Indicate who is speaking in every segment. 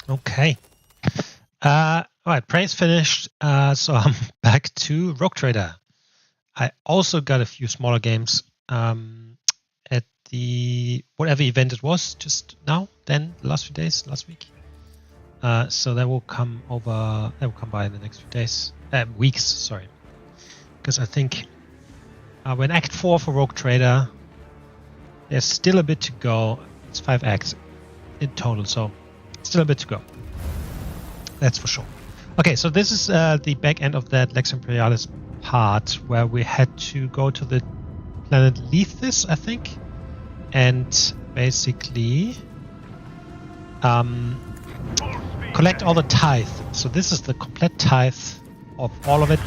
Speaker 1: Okay. Alright, praise finished. So I'm back to Rogue Trader. I also got a few smaller games at the whatever event it was just now, then the last few days, last week. So that will come by in the next few days, weeks, sorry. Because I think we're in Act 4 for Rogue Trader. There's still a bit to go. It's 5 acts in total, so still a bit to go. That's for sure. Okay, so this is the back end of that Lex Imperialis part where we had to go to the planet Lethis, I think, and basically collect all the tithe. So this is the complete tithe of all of it.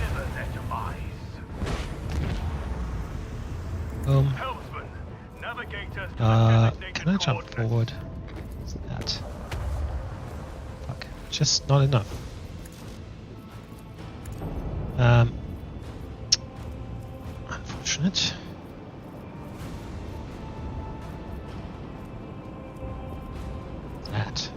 Speaker 1: Boom. Can I jump forward? What's that? Fuck. Just not enough. Unfortunate. That.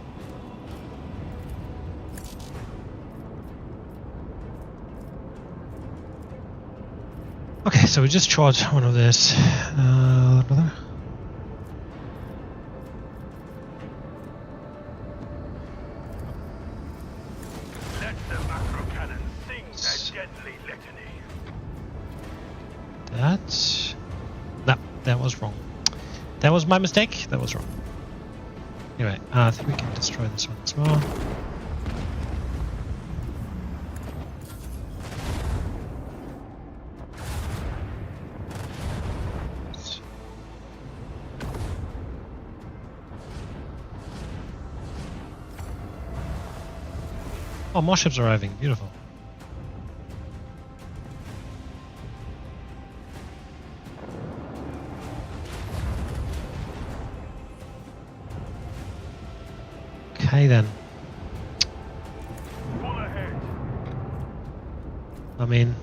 Speaker 1: Okay, so we just charged one of this. Brother.
Speaker 2: Let the macro cannon sing their deadly litany.
Speaker 1: That was wrong. That was my mistake. That was wrong. Anyway, I think we can destroy this one as well. Oh, more ships arriving. Beautiful. Okay then.
Speaker 2: Full ahead.
Speaker 1: I mean,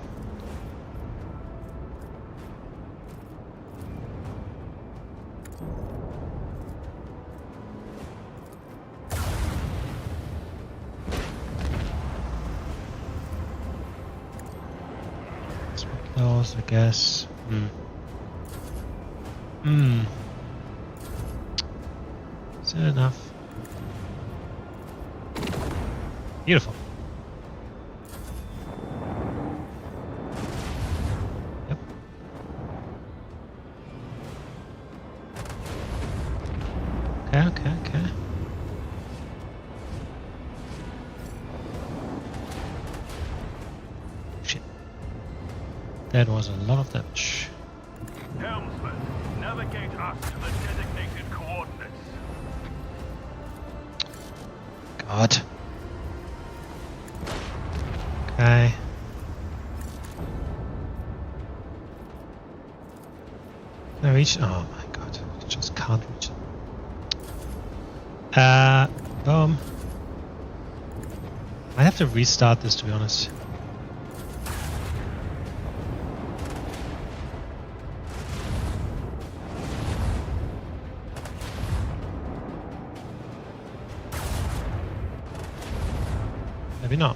Speaker 1: let's make those, I guess. Is that enough? Beautiful. Yep. Okay. Shit. That was a lot of damage.
Speaker 2: Helmsman, navigate us to the designated coordinates.
Speaker 1: God. Okay. Can I reach? Oh my god, I just can't reach it. Boom. I have to restart this, to be honest. Maybe not.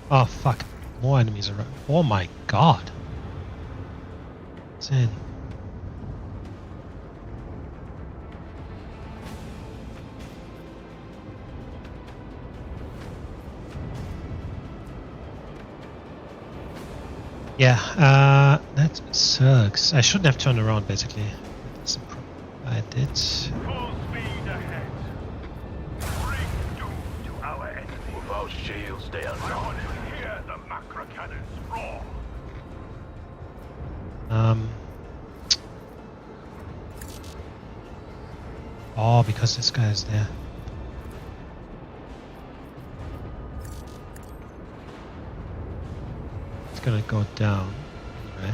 Speaker 1: Oh fuck, more enemies around. Oh my god. It's in. Yeah, that sucks. I shouldn't have turned around basically. That's a problem. I did.
Speaker 2: Full speed ahead. Bring doom to our enemy. With our shields, they are not. I want to hear the macro cannons roar.
Speaker 1: Oh, because this guy is there. It's gonna go down. Right.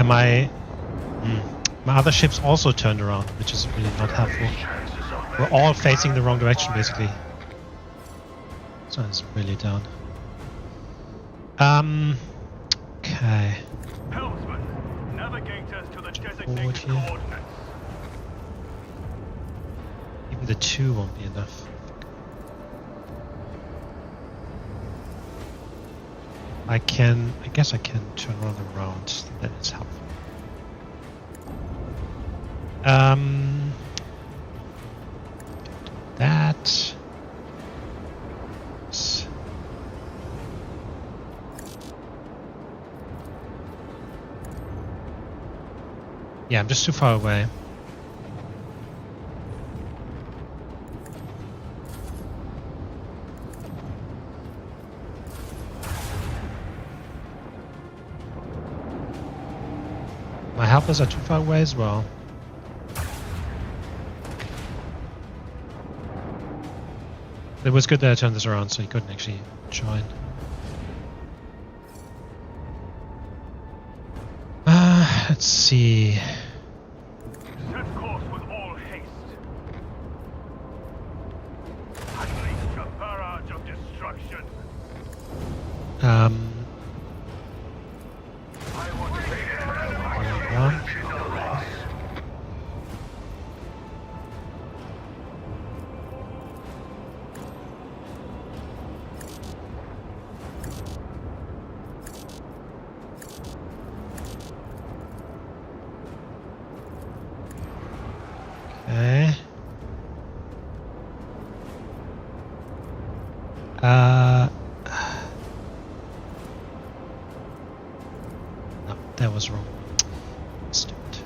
Speaker 1: my my other ships also turned around, which is really not helpful. We're all facing the wrong direction, basically. So it's really down. Okay.
Speaker 2: Helmsman, navigate us to the
Speaker 1: Forward
Speaker 2: designated
Speaker 1: here.
Speaker 2: coordinates.
Speaker 1: Even the 2 won't be enough. I guess I can turn one around. That is helpful. That. Yeah, I'm just too far away. My helpers are too far away as well. It was good that I turned this around so he couldn't actually join. Let's see.
Speaker 2: Set course with all haste. Unleash a barrage of destruction.
Speaker 1: I
Speaker 2: want to take
Speaker 1: one. Okay. No, that was wrong. Stupid.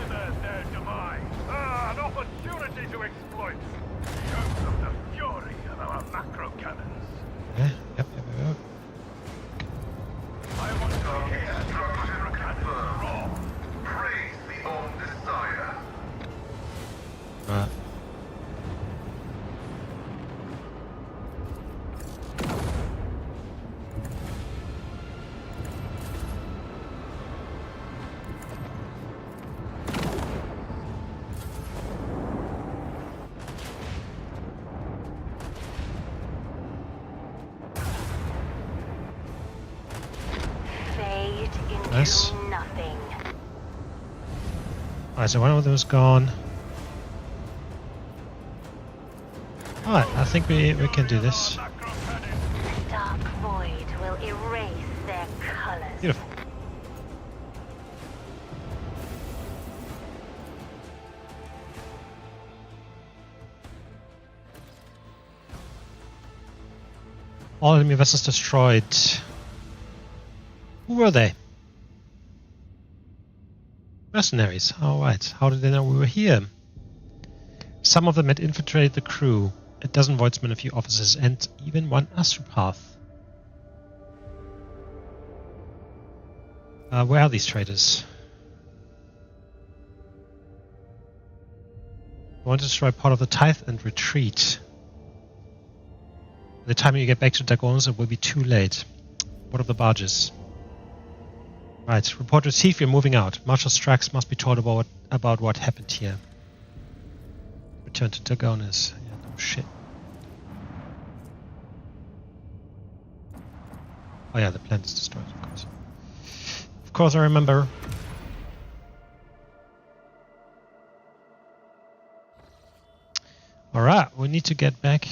Speaker 2: deliver their demise. An opportunity to exploit. Shows of the fury of our macro cannons.
Speaker 1: Okay. Yep.
Speaker 2: I want to hear from macro cannons roar. Praise the own desire.
Speaker 1: Right.
Speaker 3: Fade into
Speaker 1: Nice.
Speaker 3: nothing.
Speaker 1: Alright, so one of them's gone. Alright, I think we can do this.
Speaker 2: Macro cannon.
Speaker 3: Dark void will erase their colors.
Speaker 1: Beautiful. All enemy vessels destroyed. Who were they? Mercenaries. Alright, how did they know we were here? Some of them had infiltrated the crew, a dozen voidsmen, a few officers, and even one astropath. Where are these traitors? We want to destroy part of the tithe and retreat. By the time you get back to Dagones, it will be too late. What of the barges? Right, report received, we're moving out. Marshal Strax must be told about what happened here. Return to Dagones. Yeah, no shit. Oh yeah, the plant is destroyed, of course. Of course I remember. Alright, we need to get back.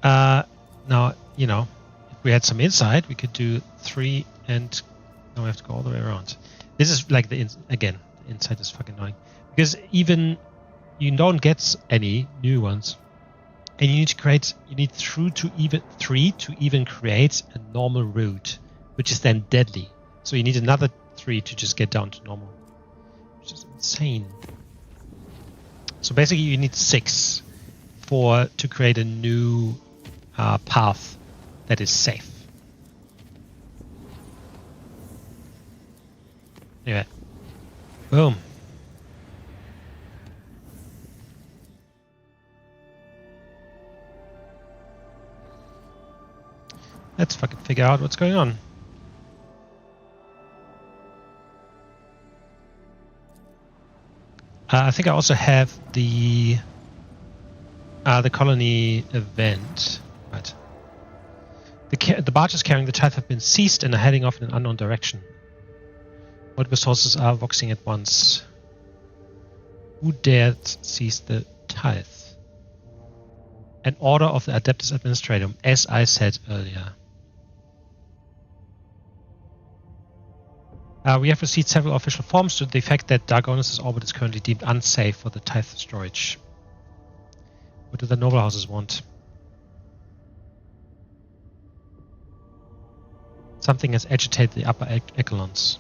Speaker 1: Now, you know, if we had some insight, we could do 3 and now we have to go all the way around. This is like the insight is fucking annoying because even you don't get any new ones, and you need 3 to even create a normal route, which is then deadly. So you need another 3 to just get down to normal, which is insane. So basically, you need 6 to create a new path that is safe. Anyway, boom. Let's fucking figure out what's going on. I think I also have the colony event. Right. The barges carrying the tithe have been seized and are heading off in an unknown direction. What resources are voxing at once? Who dared seize the tithe? An order of the Adeptus Administratum, as I said earlier. We have received several official forms to the effect that Dargonis' orbit is currently deemed unsafe for the tithe storage. What do the noble houses want? Something has agitated the upper echelons.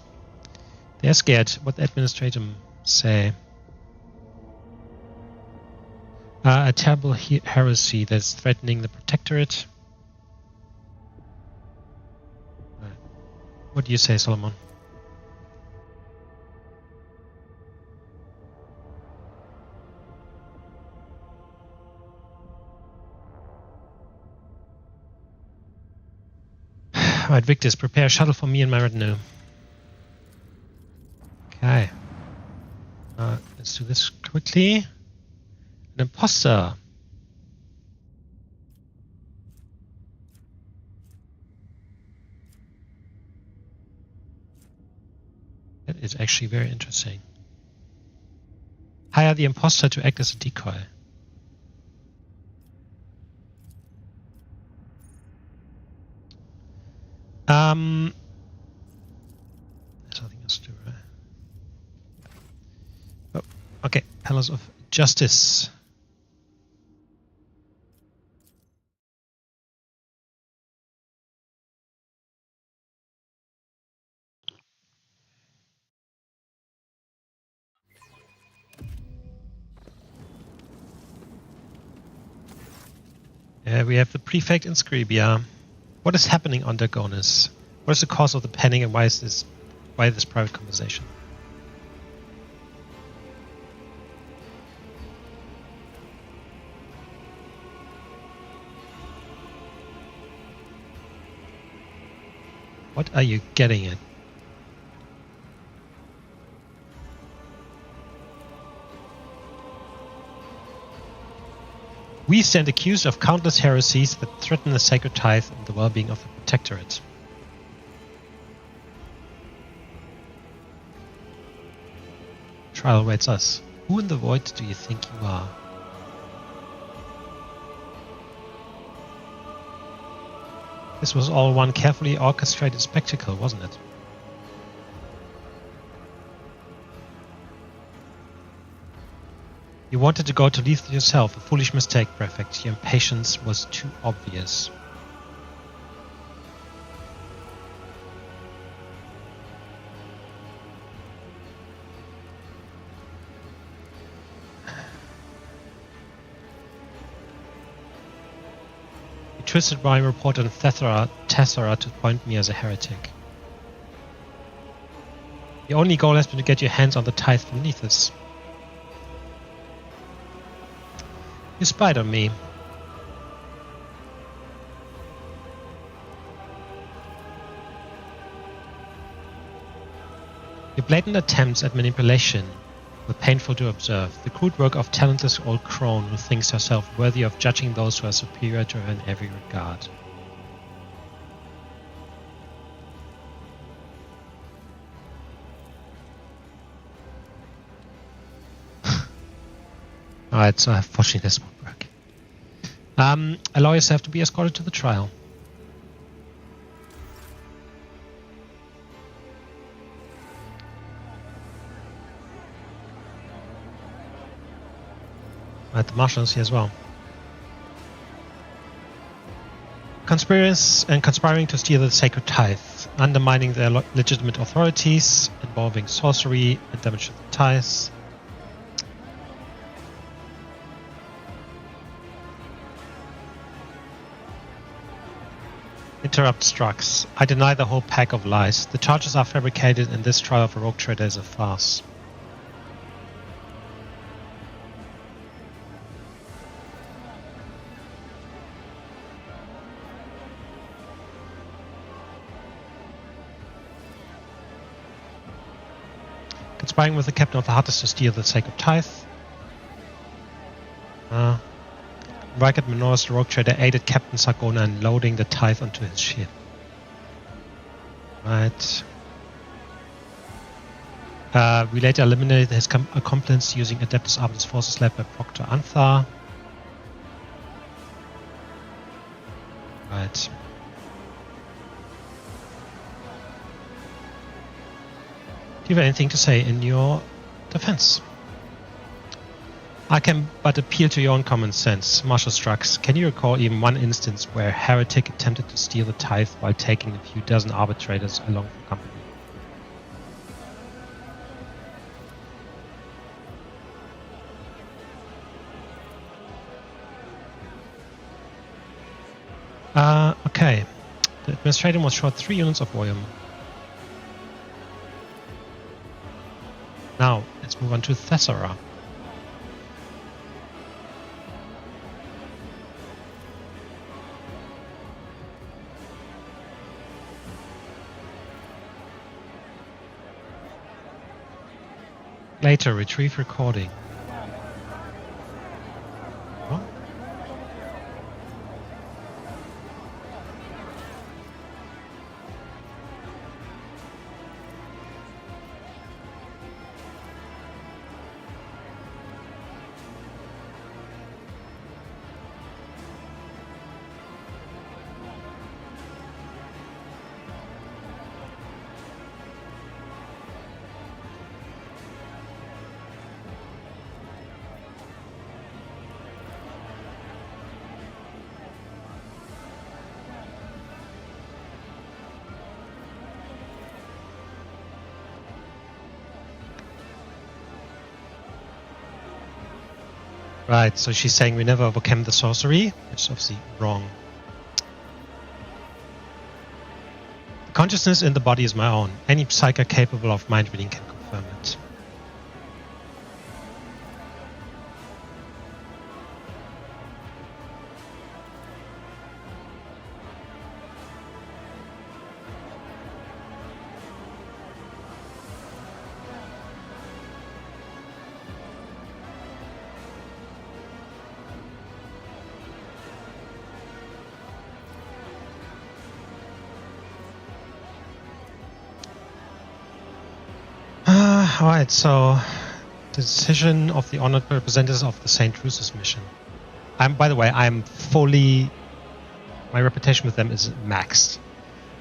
Speaker 1: They are scared. What the Administratum say? A terrible heresy that is threatening the Protectorate. What do you say, Solomon? Alright, Victus, prepare a shuttle for me and my retinue. Okay. Let's do this quickly. An imposter. That is actually very interesting. Hire the imposter to act as a decoy. There's nothing else to do, right? Oh, okay. Palace of Justice. We have the prefect in Scribia. What is happening on Dargonis? What is the cause of the panic, and why this private conversation? What are you getting at? We stand accused of countless heresies that threaten the sacred tithe and the well-being of the Protectorate. Trial awaits us. Who in the void do you think you are? This was all one carefully orchestrated spectacle, wasn't it? You wanted to go to Leith yourself, a foolish mistake, Prefect. Your impatience was too obvious. You twisted my report on Tessera to point me as a heretic. Your only goal has been to get your hands on the tithe from Leithus. You spied on me. Your blatant attempts at manipulation were painful to observe. The crude work of talentless old crone who thinks herself worthy of judging those who are superior to her in every regard. Alright, so unfortunately this won't work. Allow yourself to be escorted to the trial. Right, the Marshals here as well. Conspiring to steal the sacred tithe, undermining their legitimate authorities, involving sorcery and damage to the tithe. Interrupt Strux. I deny the whole pack of lies. The charges are fabricated and this trial of a rogue trader is a farce. Conspiring with the captain of the hut is to steal the sacred tithe. Ragged Menorah's the rogue trader aided Captain Sargona in loading the tithe onto his ship. Right. We later eliminated his accomplice using Adeptus Arbitus forces led by Proctor Anthar. Right. Do you have anything to say in your defense? I can but appeal to your own common sense. Marshal Strux, can you recall even one instance where a heretic attempted to steal the tithe while taking a few dozen arbitrators along for company? Okay. The administrator was short 3 units of volume. Now, let's move on to Thessara. Later, retrieve recording. What? Right, so she's saying we never overcame the sorcery, which is obviously wrong. The consciousness in the body is my own. Any psyker capable of mind reading can confirm it. Alright, so the decision of the honored representatives of the St. Rusus mission. By the way, I'm fully... My reputation with them is maxed.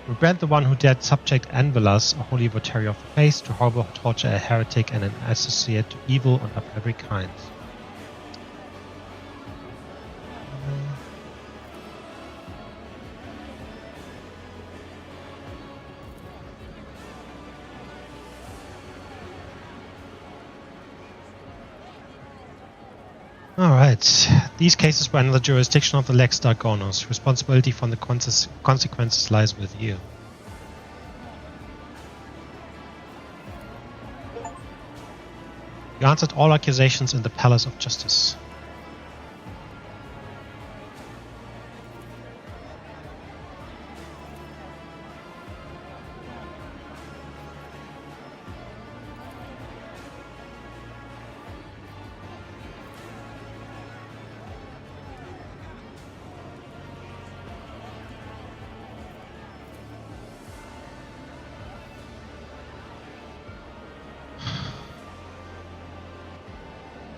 Speaker 1: We brand the one who dared subject Anvilas, a holy votary of the faith, to horrible torture, a heretic and an associate to evil and of every kind. Alright, these cases were under the jurisdiction of the Lex Dargonos. Responsibility for the consequences lies with you. You answered all accusations in the Palace of Justice.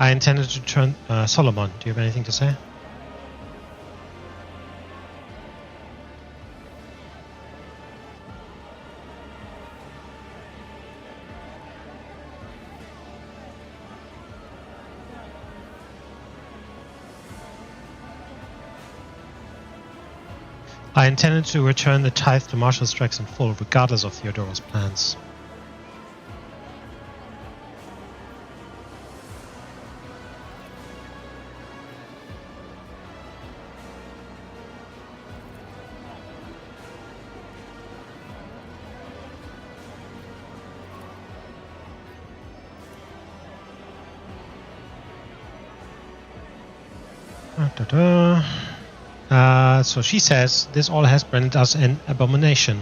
Speaker 1: I intended to turn... Solomon, do you have anything to say? I intended to return the tithe to Marshal Strax in full, regardless of Theodoro's plans. So she says, this all has branded us an abomination.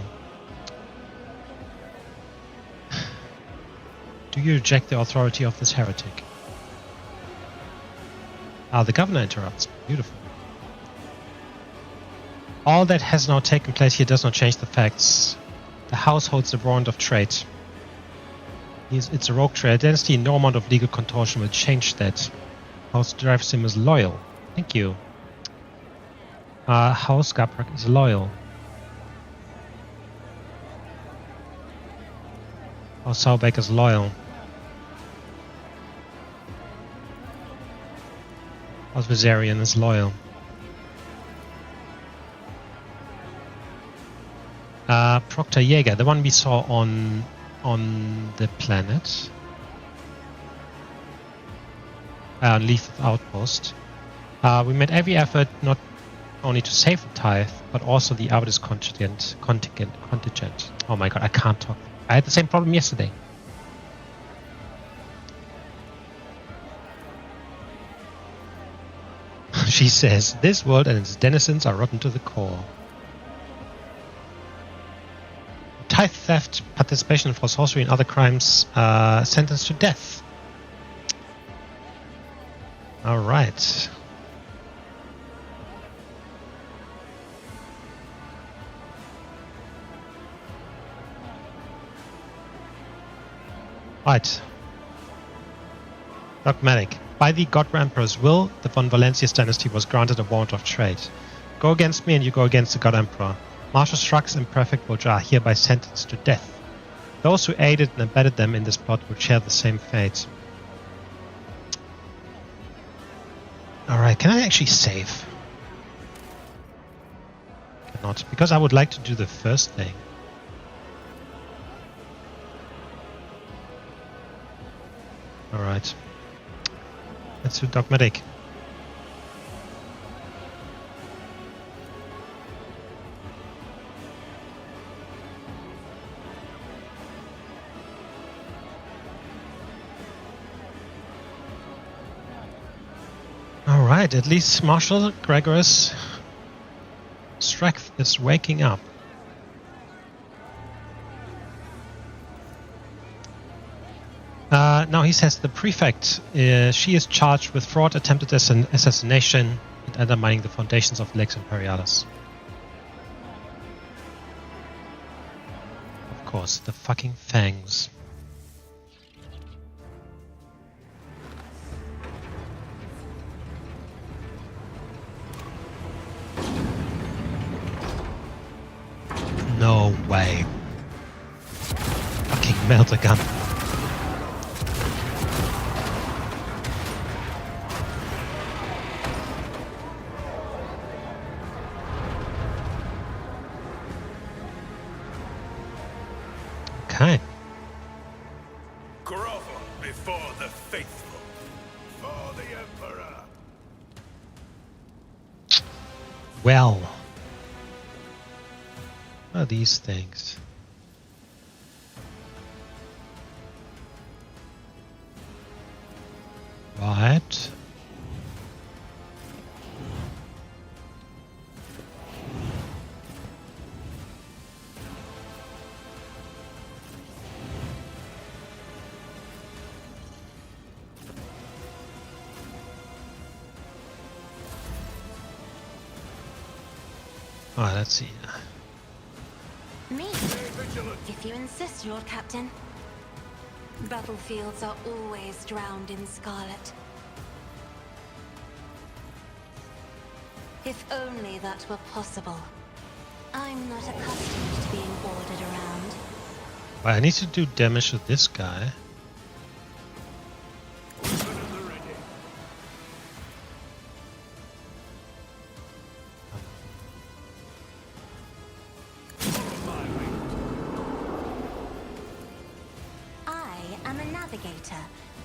Speaker 1: Do you reject the authority of this heretic? Ah, the governor interrupts. Beautiful. All that has now taken place here does not change the facts. The house holds the warrant of trade. It's a rogue trade dynasty. No amount of legal contortion will change that. House drives him as loyal. Thank you. House Gaprak is loyal. House Saubeck is loyal. House Viserion is loyal. Proctor Jäger, the one we saw on the planet. Leaf Outpost. We made every effort not only to save the tithe, but also the Avidus contingent. Oh my god, I can't talk. I had the same problem yesterday. She says, this world and its denizens are rotten to the core. Tithe theft, participation for sorcery and other crimes, sentenced to death. Alright. Right. Dogmatic. By the God Emperor's will, the von Valencius dynasty was granted a warrant of trade. Go against me and you go against the God Emperor. Martial Shrugs and Perfect Boljar are hereby sentenced to death. Those who aided and abetted them in this plot will share the same fate. Alright, can I actually save? Cannot, because I would like to do the first thing. Alright. Let's do Dogmatic. Alright, at least Marshal Gregor's strength is waking up. Now he says the prefect, she is charged with fraud, attempted assassination, and undermining the foundations of Lex Imperialis. Of course, the fucking fangs. No way. Fucking melt a gun. Okay.
Speaker 2: Grovel before the faithful. For the Emperor.
Speaker 1: Well. What are these things? Right. Alright, let's see.
Speaker 3: Me? If you insist, Lord Captain. Battlefields are always drowned in scarlet. If only that were possible. I'm not accustomed to being ordered around.
Speaker 1: Well, I need to do damage to this guy.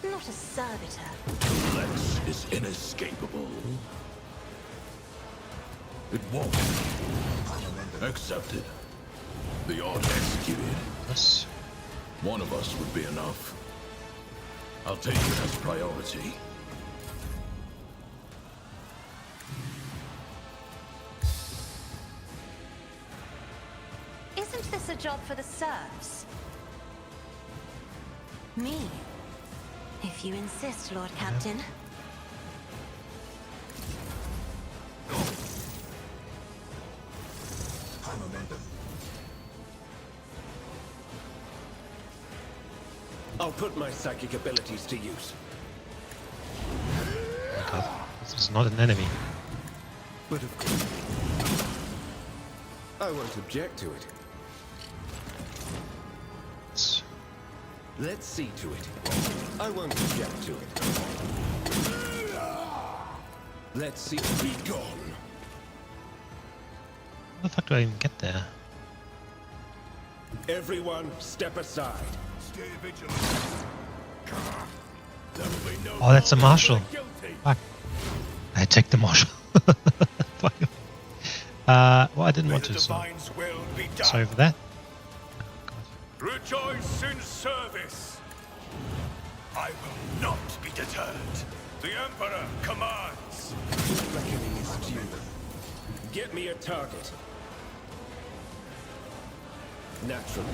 Speaker 3: Not a servitor.
Speaker 2: Lex is inescapable. It won't. Accepted. The order executed.
Speaker 1: Yes.
Speaker 2: One of us would be enough. I'll take it as priority.
Speaker 3: Isn't this a job for the serfs? Me? If you insist, Lord Captain.
Speaker 2: High momentum.
Speaker 4: I'll put my psychic abilities to use.
Speaker 1: Oh my god, this is not an enemy.
Speaker 4: But of course, I won't object to it.
Speaker 1: It's-
Speaker 4: Let's see to it. I won't object to it. Let's see. Be gone.
Speaker 1: How the fuck do I even get there?
Speaker 4: Everyone, step aside.
Speaker 2: Stay vigilant. There will be no
Speaker 1: Oh, that's a
Speaker 2: harm
Speaker 1: marshal.
Speaker 2: for the guilty.
Speaker 1: Fuck. I take the marshal. Fuck. Well, I didn't
Speaker 2: May
Speaker 1: want
Speaker 2: the
Speaker 1: to, so
Speaker 2: divine's will be done.
Speaker 1: sorry for that.
Speaker 2: Rejoice in service. I will not be deterred. The Emperor commands.
Speaker 4: Reckoning is due. Get me a target. Naturally.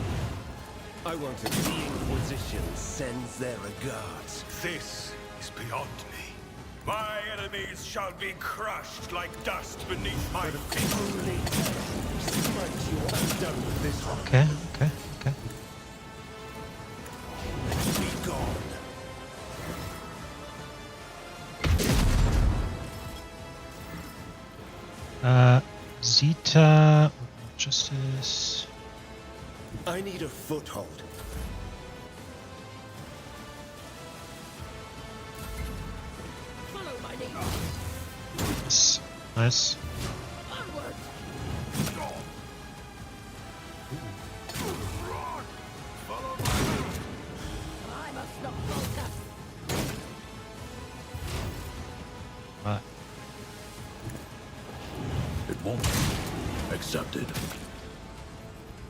Speaker 4: I want to. The Inquisition sends their regards.
Speaker 2: This is beyond me. My enemies shall be crushed like dust beneath my feet.
Speaker 4: Only smite you. I'm done with this one.
Speaker 1: Okay.
Speaker 4: Be gone.
Speaker 1: Zeta, Justice.
Speaker 4: I need a foothold.
Speaker 5: Follow my lead.
Speaker 1: Yes. Nice.
Speaker 5: Onward. I must not falter.
Speaker 1: Right.
Speaker 2: It won't be accepted.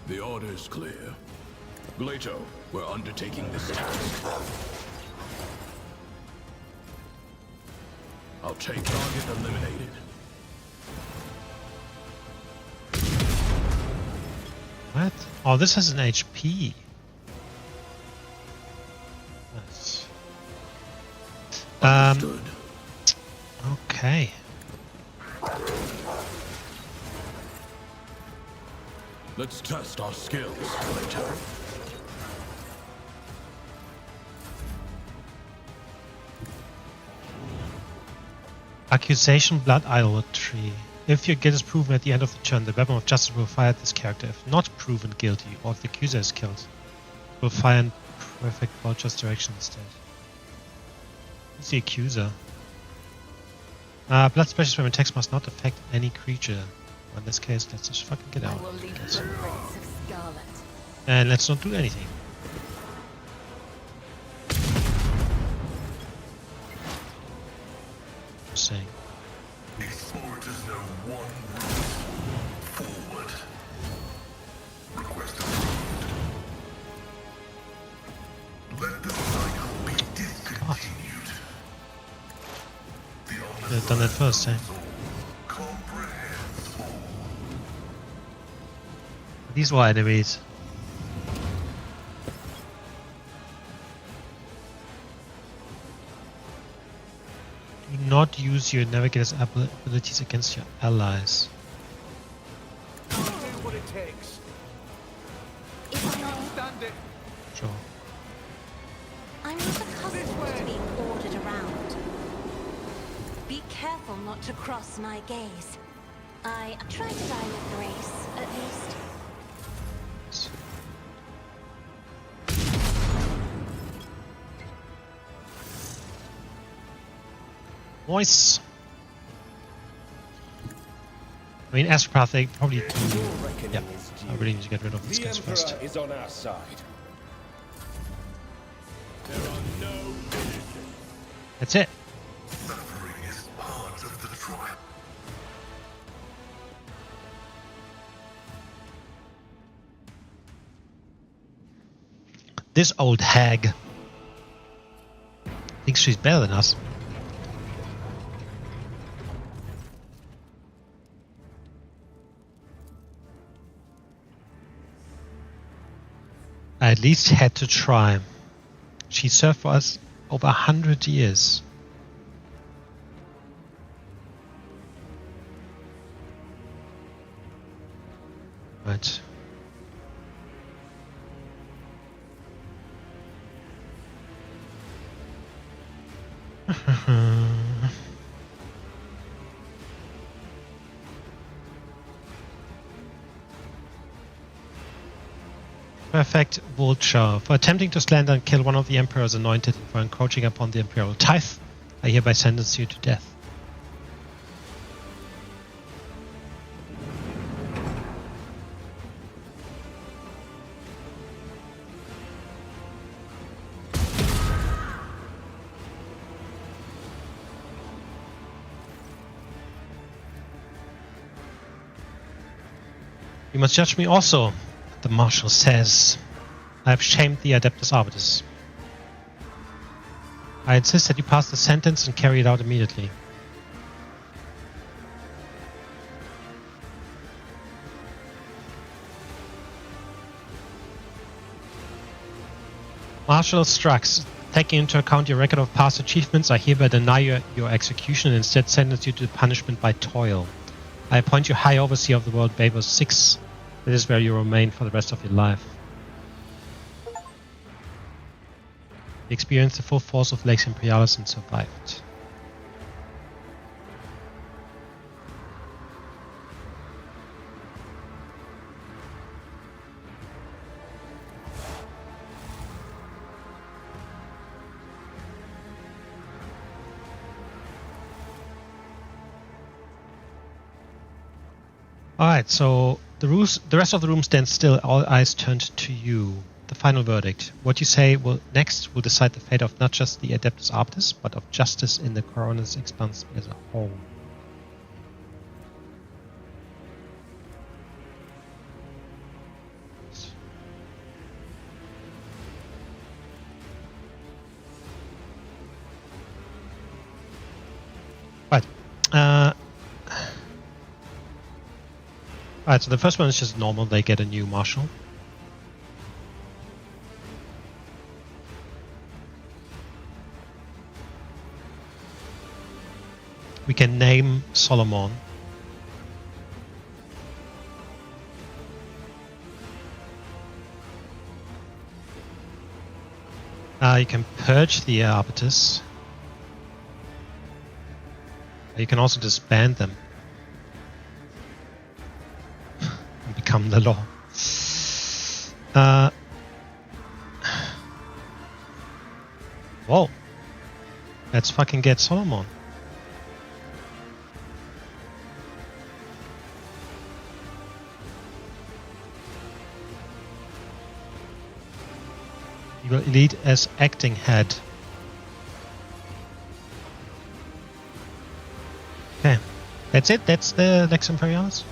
Speaker 2: The order is clear. Glato, we're undertaking this task. I'll take target eliminated.
Speaker 1: What? Oh, this has an HP. Nice.
Speaker 2: Understood.
Speaker 1: Okay.
Speaker 2: Let's test our skills, Glato.
Speaker 1: Accusation, blood idolatry. If your guilt is proven at the end of the turn, the weapon of justice will fire at this character. If not proven guilty, or if the accuser is killed, it will fire in perfect vulture's direction instead. Who's the accuser? Blood specialist weapon attacks must not affect any creature. In this case, let's just fucking get
Speaker 5: I
Speaker 1: out.
Speaker 5: will lead
Speaker 1: I
Speaker 5: the
Speaker 1: guess.
Speaker 5: Prince of Scarlet.
Speaker 1: And let's not do anything. Just saying.
Speaker 2: The sport is now one route forward. Request approved. Let the cycle be discontinued. The
Speaker 1: Could have done that first, eh?
Speaker 2: comprehends all.
Speaker 1: These were enemies. Do not use your navigator's abilities against your allies.
Speaker 2: Do what it takes.
Speaker 3: If I may,
Speaker 2: Stand it.
Speaker 1: Sure.
Speaker 3: I'm not accustomed to being ordered around. Be careful not to cross my gaze. I try to die with grace, at least.
Speaker 1: Nice. I mean, Astropath, they probably do.
Speaker 4: Your reckoning
Speaker 1: Yeah,
Speaker 4: is
Speaker 1: I
Speaker 4: due.
Speaker 1: really need to get rid of these
Speaker 4: The
Speaker 1: guys
Speaker 4: Emperor
Speaker 1: first.
Speaker 4: is on our side.
Speaker 2: There are no limits.
Speaker 1: That's it.
Speaker 2: Suffering is part of the trial.
Speaker 1: This old hag thinks she's better than us. I at least had to try. She served for us over 100 years. Right. Perfect vulture. For attempting to slander and kill one of the Emperor's anointed and for encroaching upon the Imperial tithe, I hereby sentence you to death. You must judge me also, the Marshal says. I have shamed the Adeptus Arbitus. I insist that you pass the sentence and carry it out immediately. Marshal Strux, taking into account your record of past achievements, I hereby deny your execution and instead sentence you to punishment by toil. I appoint you High Overseer of the world Babos 6. That is where you remain for the rest of your life. You experienced the full force of Lex Imperialis and survived. Alright, so the rest of the room stands still, all eyes turned to you. The final verdict. What you say will decide the fate of not just the Adeptus Arbitus, but of justice in the Coroner's expanse as a whole. Right. Alright, so the first one is just normal, they get a new marshal. We can name Solomon. You can purge the Arbitus. You can also disband them. And become the law. Whoa. Let's fucking get Solomon. You will elite as acting head. Okay. That's it? That's the Lex Imperialis?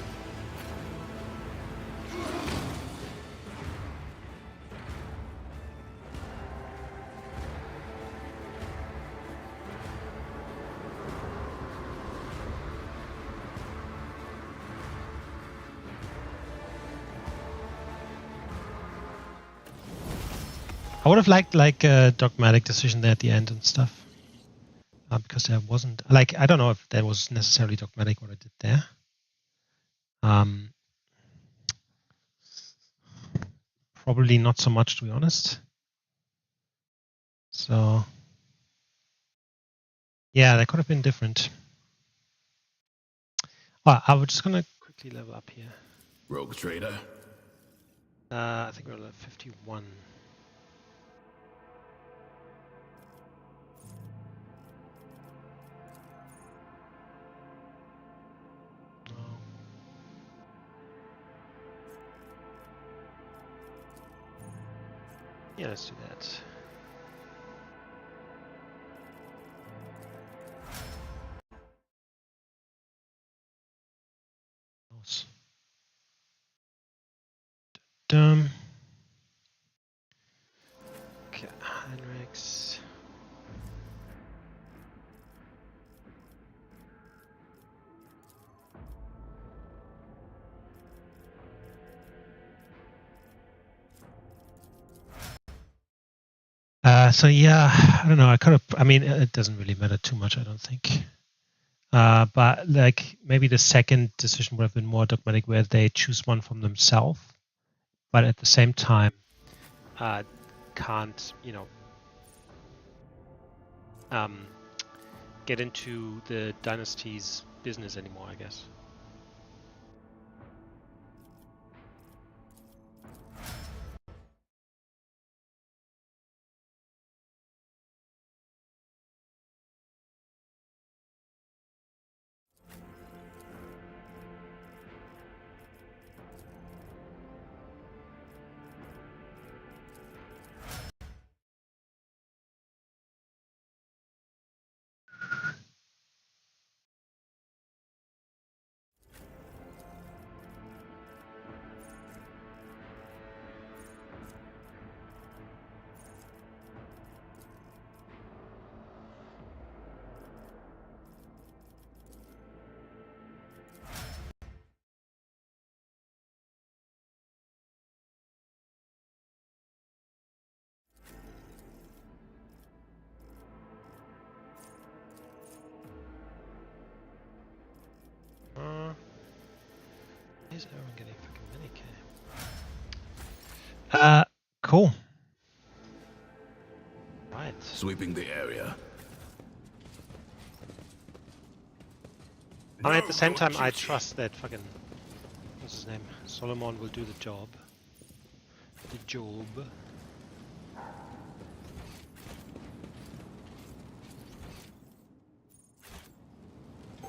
Speaker 1: I would have liked like a dogmatic decision there at the end and stuff, because there wasn't like I don't know if that was necessarily dogmatic what I did there. Probably not so much, to be honest. So yeah, that could have been different. Well, I was just gonna quickly level up here.
Speaker 4: Rogue trader.
Speaker 1: I think we're at 51. Yeah, let's do that. Okay, Heinrichs. So yeah, I don't know. I mean, it doesn't really matter too much, I don't think. But like maybe the second decision would have been more dogmatic, where they choose one from themselves, but at the same time, can't get into the dynasty's business anymore, I guess. Is everyone getting fucking minicam? Cool. Right.
Speaker 2: Sweeping the area.
Speaker 1: I mean, at the same time, I trust that fucking, what's his name? Solomon will do the job. The job.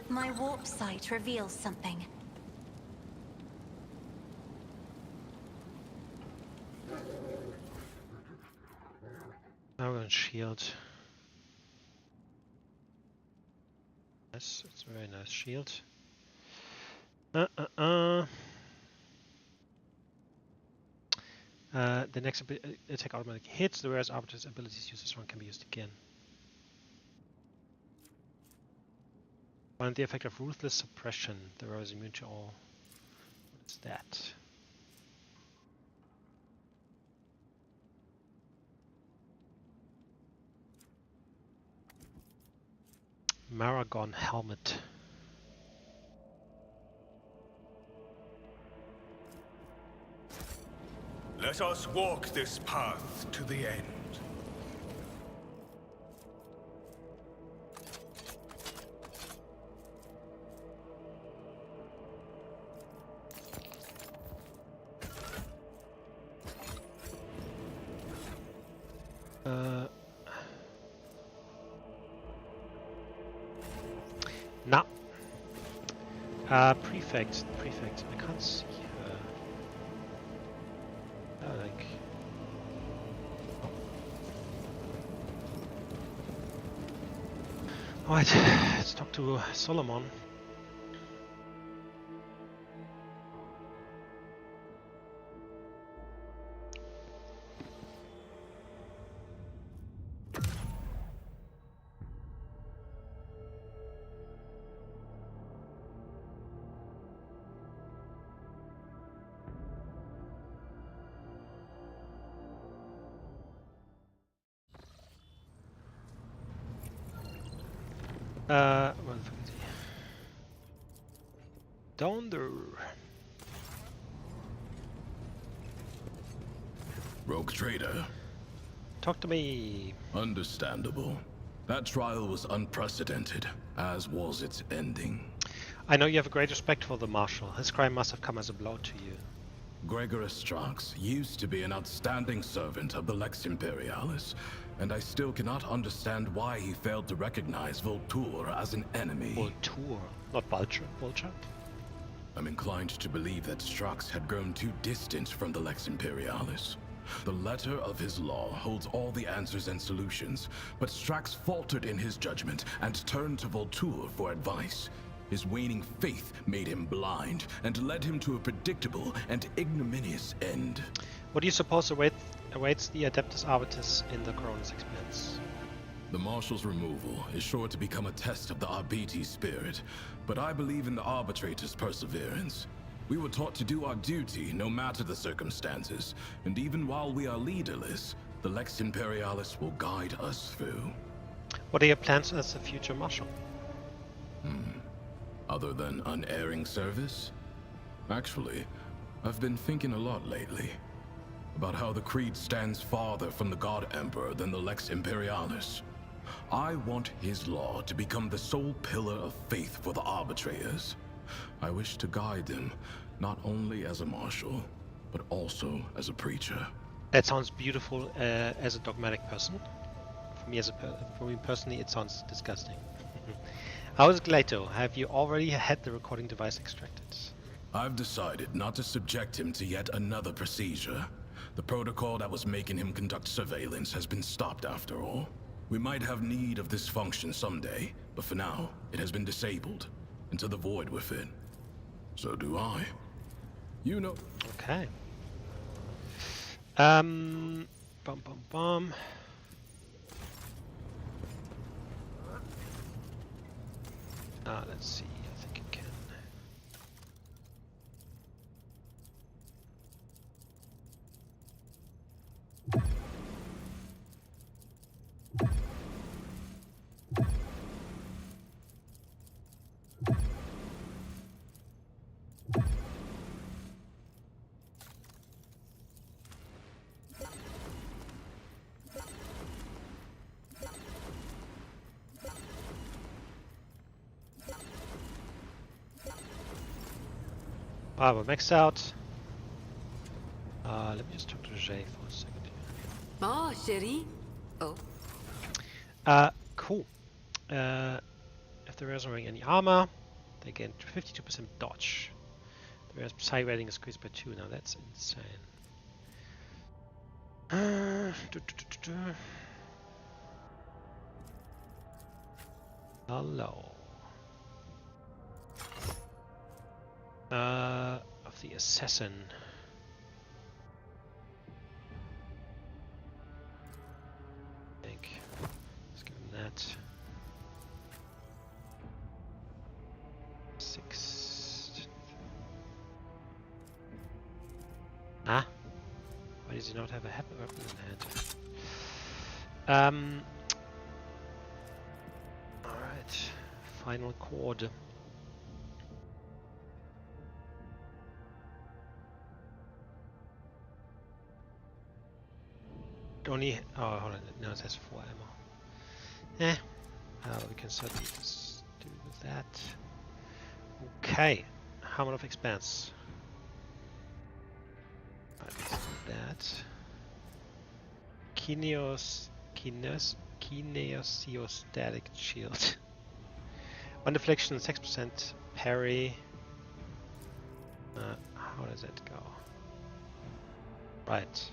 Speaker 3: My warp sight reveals something.
Speaker 1: Now we're on shield. Yes, it's a very nice shield. The next attack automatically hits, whereas Arbiter's abilities used this one can be used again. Find the effect of Ruthless Suppression. The row is immune to all. What is that? Maragon Helmet.
Speaker 2: Let us walk this path to the end.
Speaker 1: Nah. Prefect. I can't see her. Like. Alright, let's talk to Solomon. What the fuck is he? Down there.
Speaker 2: Rogue trader.
Speaker 1: Talk to me.
Speaker 2: Understandable. That trial was unprecedented, as was its ending.
Speaker 1: I know you have a great respect for the Marshal. His crime must have come as a blow to you.
Speaker 2: Gregorus Strax used to be an outstanding servant of the Lex Imperialis, and I still cannot understand why he failed to recognize Voltur as an enemy.
Speaker 1: Voltur, not Vulture. Vulture?
Speaker 2: I'm inclined to believe that Strax had grown too distant from the Lex Imperialis. The letter of his law holds all the answers and solutions, but Strax faltered in his judgment and turned to Voltur for advice. His waning faith made him blind and led him to a predictable and ignominious end.
Speaker 1: What do you suppose awaits the Adeptus Arbitus in the Coronis Expanse?
Speaker 2: The Marshal's removal is sure to become a test of the Arbiti spirit, but I believe in the Arbitrator's perseverance. We were taught to do our duty no matter the circumstances, and even while we are leaderless, The Lex Imperialis will guide us through.
Speaker 1: What are your plans as a future marshal?
Speaker 2: Other than unerring service? Actually, I've been thinking a lot lately about how the Creed stands farther from the God Emperor than the Lex Imperialis. I want his law to become the sole pillar of faith for the arbitrators. I wish to guide them, not only as a marshal, but also as a preacher.
Speaker 1: That sounds beautiful as a dogmatic person. For me personally, it sounds disgusting. How is Gleito? Have you already had the recording device extracted?
Speaker 2: I've decided not to subject him to yet another procedure. The protocol that was making him conduct surveillance has been stopped after all. We might have need of this function someday, but for now, it has been disabled into the void with it. So do I. You know.
Speaker 1: Okay. Bum. Let's see. I think I can. We're maxed out. Let me just talk to Jay for a second here.
Speaker 5: Ah, chérie. Oh.
Speaker 1: Cool. If the rares are wearing any armor, they gain 52% dodge. The rare's psi rating is increased by 2. Now that's insane. Hello. Of the assassin. I think. Let's give him that. 6. Ah? Why does he not have a weapon in hand? Alright. Final chord. Only, oh, hold on, no, it has 4 ammo. We can certainly just do with that. Okay, Helmet of Expanse. Right, let's do that. Kinesiostatic Shield. 1 deflection, 6% parry. How does that go? Right.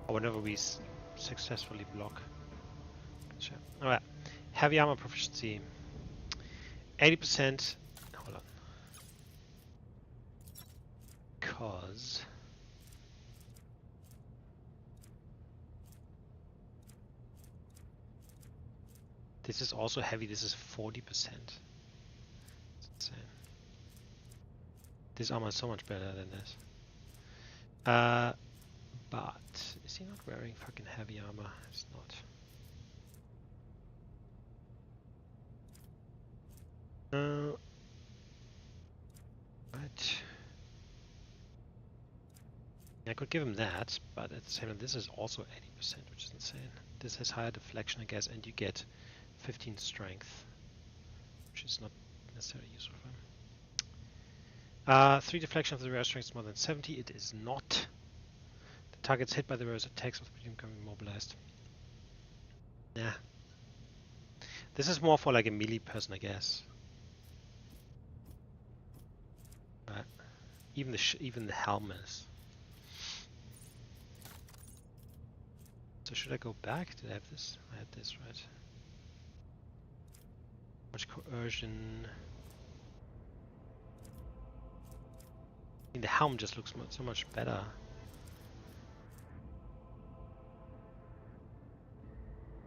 Speaker 1: Whenever we successfully block. Sure. Alright. Heavy armor proficiency. 80%. Hold on. Cause this is also heavy. This is 40%. It's insane. This armor is so much better than this. But is he not wearing fucking heavy armor? It's not. Right. I could give him that, but at the same time, this is also 80%, which is insane. This has higher deflection, I guess, and you get 15 strength, which is not necessarily useful for him. 3 deflection of the rare strength is more than 70. It is not. Targets hit by the rare's attacks with becoming immobilized. Yeah. This is more for like a melee person, I guess. Right. Even the helm is. So should I go back? Did I have this? I had this, right? Much coercion. I mean, the helm just looks so much better.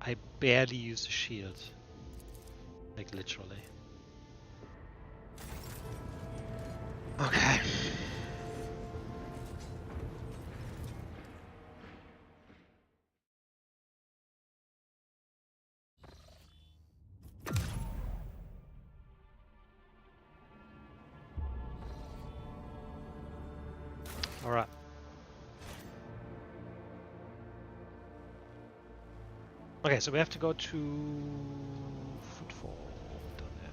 Speaker 1: I barely use the shield. Like literally. Okay. All right. Okay, so we have to go to Footfall down there.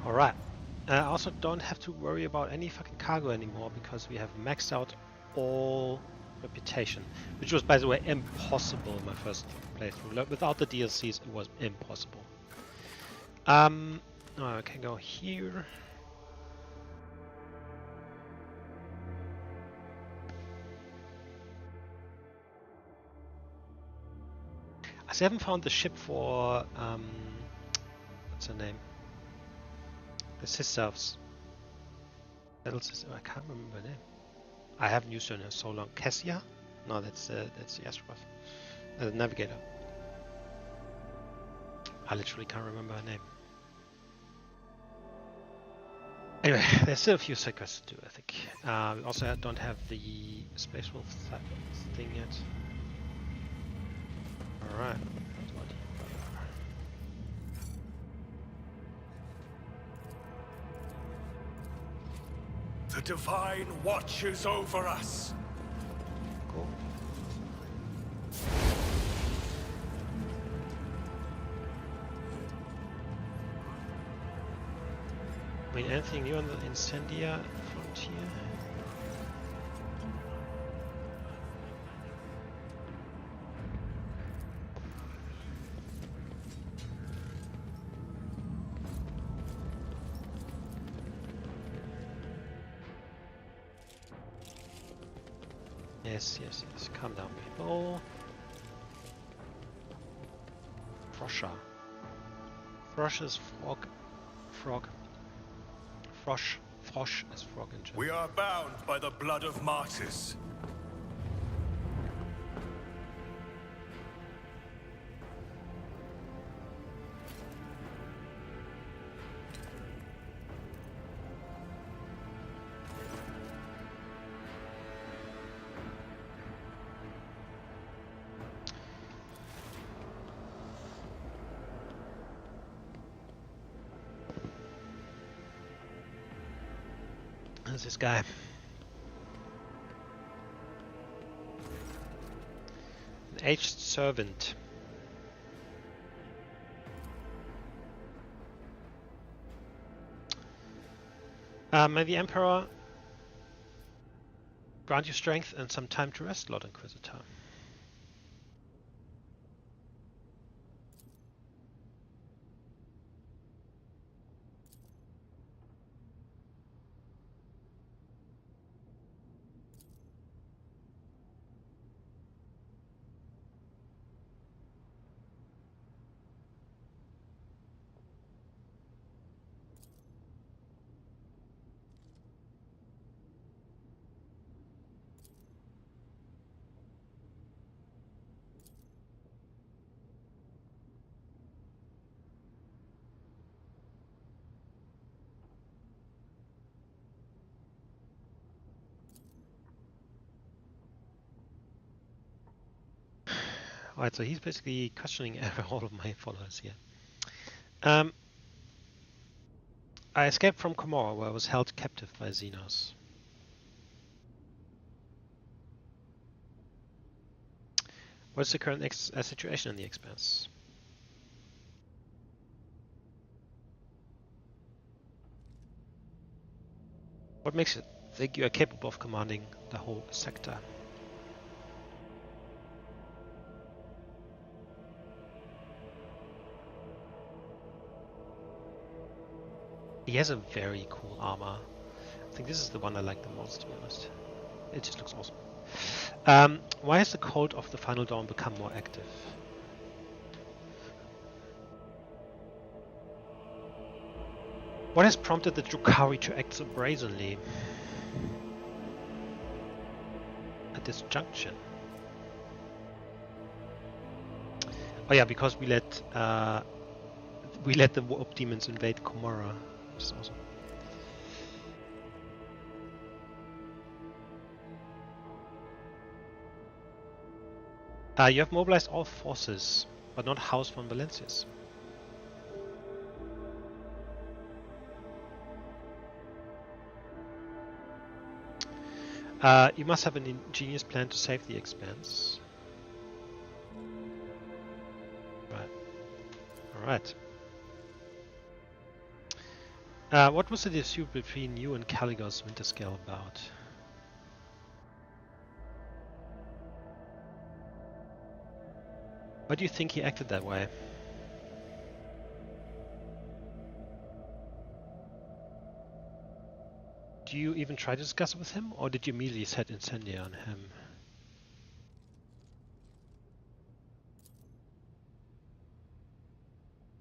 Speaker 1: Alright. I also don't have to worry about any fucking cargo anymore because we have maxed out all reputation. Which was, by the way, impossible in my first playthrough. Without the DLCs, it was impossible. Oh, I can go here. I still haven't found the ship for, what's her name? The sisters. Little sister, I can't remember her name. I haven't used her in so long. Cassia? No, that's the astronaut. The navigator. I literally can't remember her name. Anyway, there's still a few secrets to do, I think. We also don't have the Space Wolf thing yet. Alright.
Speaker 6: The Divine watches over us.
Speaker 1: Cool. I mean, anything new on the Incendia frontier? Yes, yes, yes. Calm down, people. Frosher. Frosh is frog. Frog. Frosh. Frosh is frog in German.
Speaker 6: We are bound by the blood of martyrs.
Speaker 1: There's this guy. An aged servant. May the Emperor grant you strength and some time to rest, Lord Inquisitor. Alright, so he's basically questioning all of my followers here. I escaped from Komorra, where I was held captive by Xenos. What's the current situation in the Expanse? What makes you think you are capable of commanding the whole sector? He has a very cool armor. I think this is the one I like the most, to be honest. It just looks awesome. Why has the cult of the Final Dawn become more active? What has prompted the Drukhari to act so brazenly at this junction? Oh yeah, because we let the warp demons invade Komorra, which is awesome. You have mobilized all forces, but not House von Valencius. You must have an ingenious plan to save the Expanse. Right. Alright. What was the dispute between you and Caligos Winterscale about? Why do you think he acted that way? Do you even try to discuss it with him, or did you immediately set Incendia on him?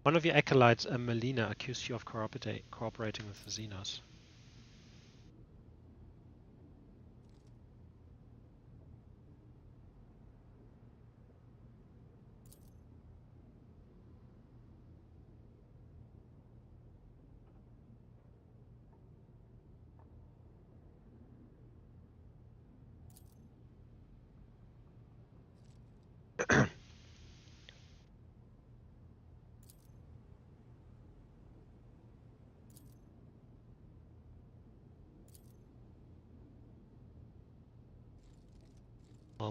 Speaker 1: One of your acolytes, Melina, accused you of cooperating with the Xenos.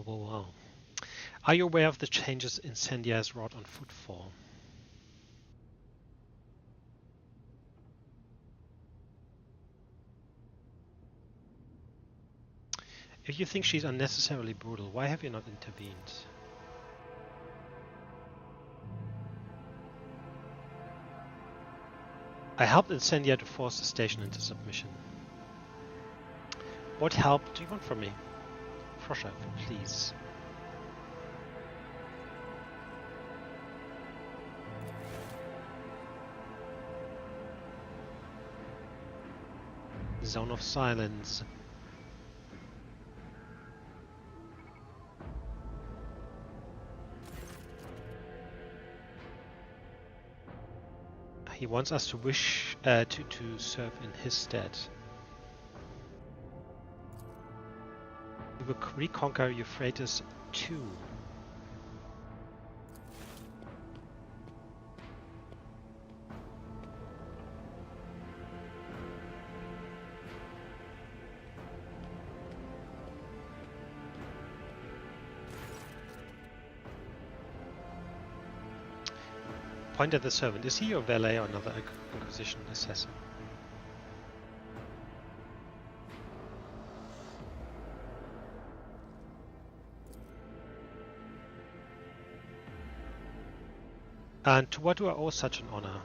Speaker 1: Wow. Are you aware of the changes Incendia has wrought on Footfall? If you think she's unnecessarily brutal, why have you not intervened? I helped Incendia to force the station into submission. What help do you want from me? Frosha, please. Zone of Silence. He wants us to wish to serve in his stead. We will reconquer Euphrates too. Point at the servant. Is he your valet or another Inquisition assassin? And to what do I owe such an honor?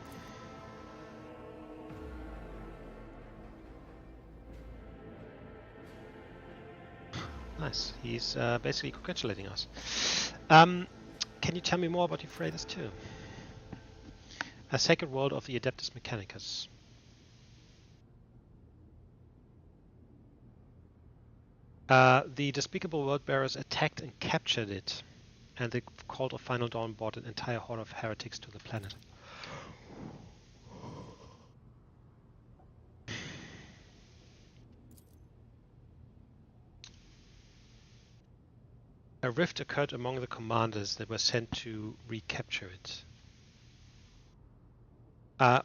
Speaker 1: Nice. He's basically congratulating us. Can you tell me more about Euphrates too? A sacred world of the Adeptus Mechanicus. The despicable world bearers attacked and captured it, and the cult of Final Dawn brought an entire horde of heretics to the planet. A rift occurred among the commanders that were sent to recapture it.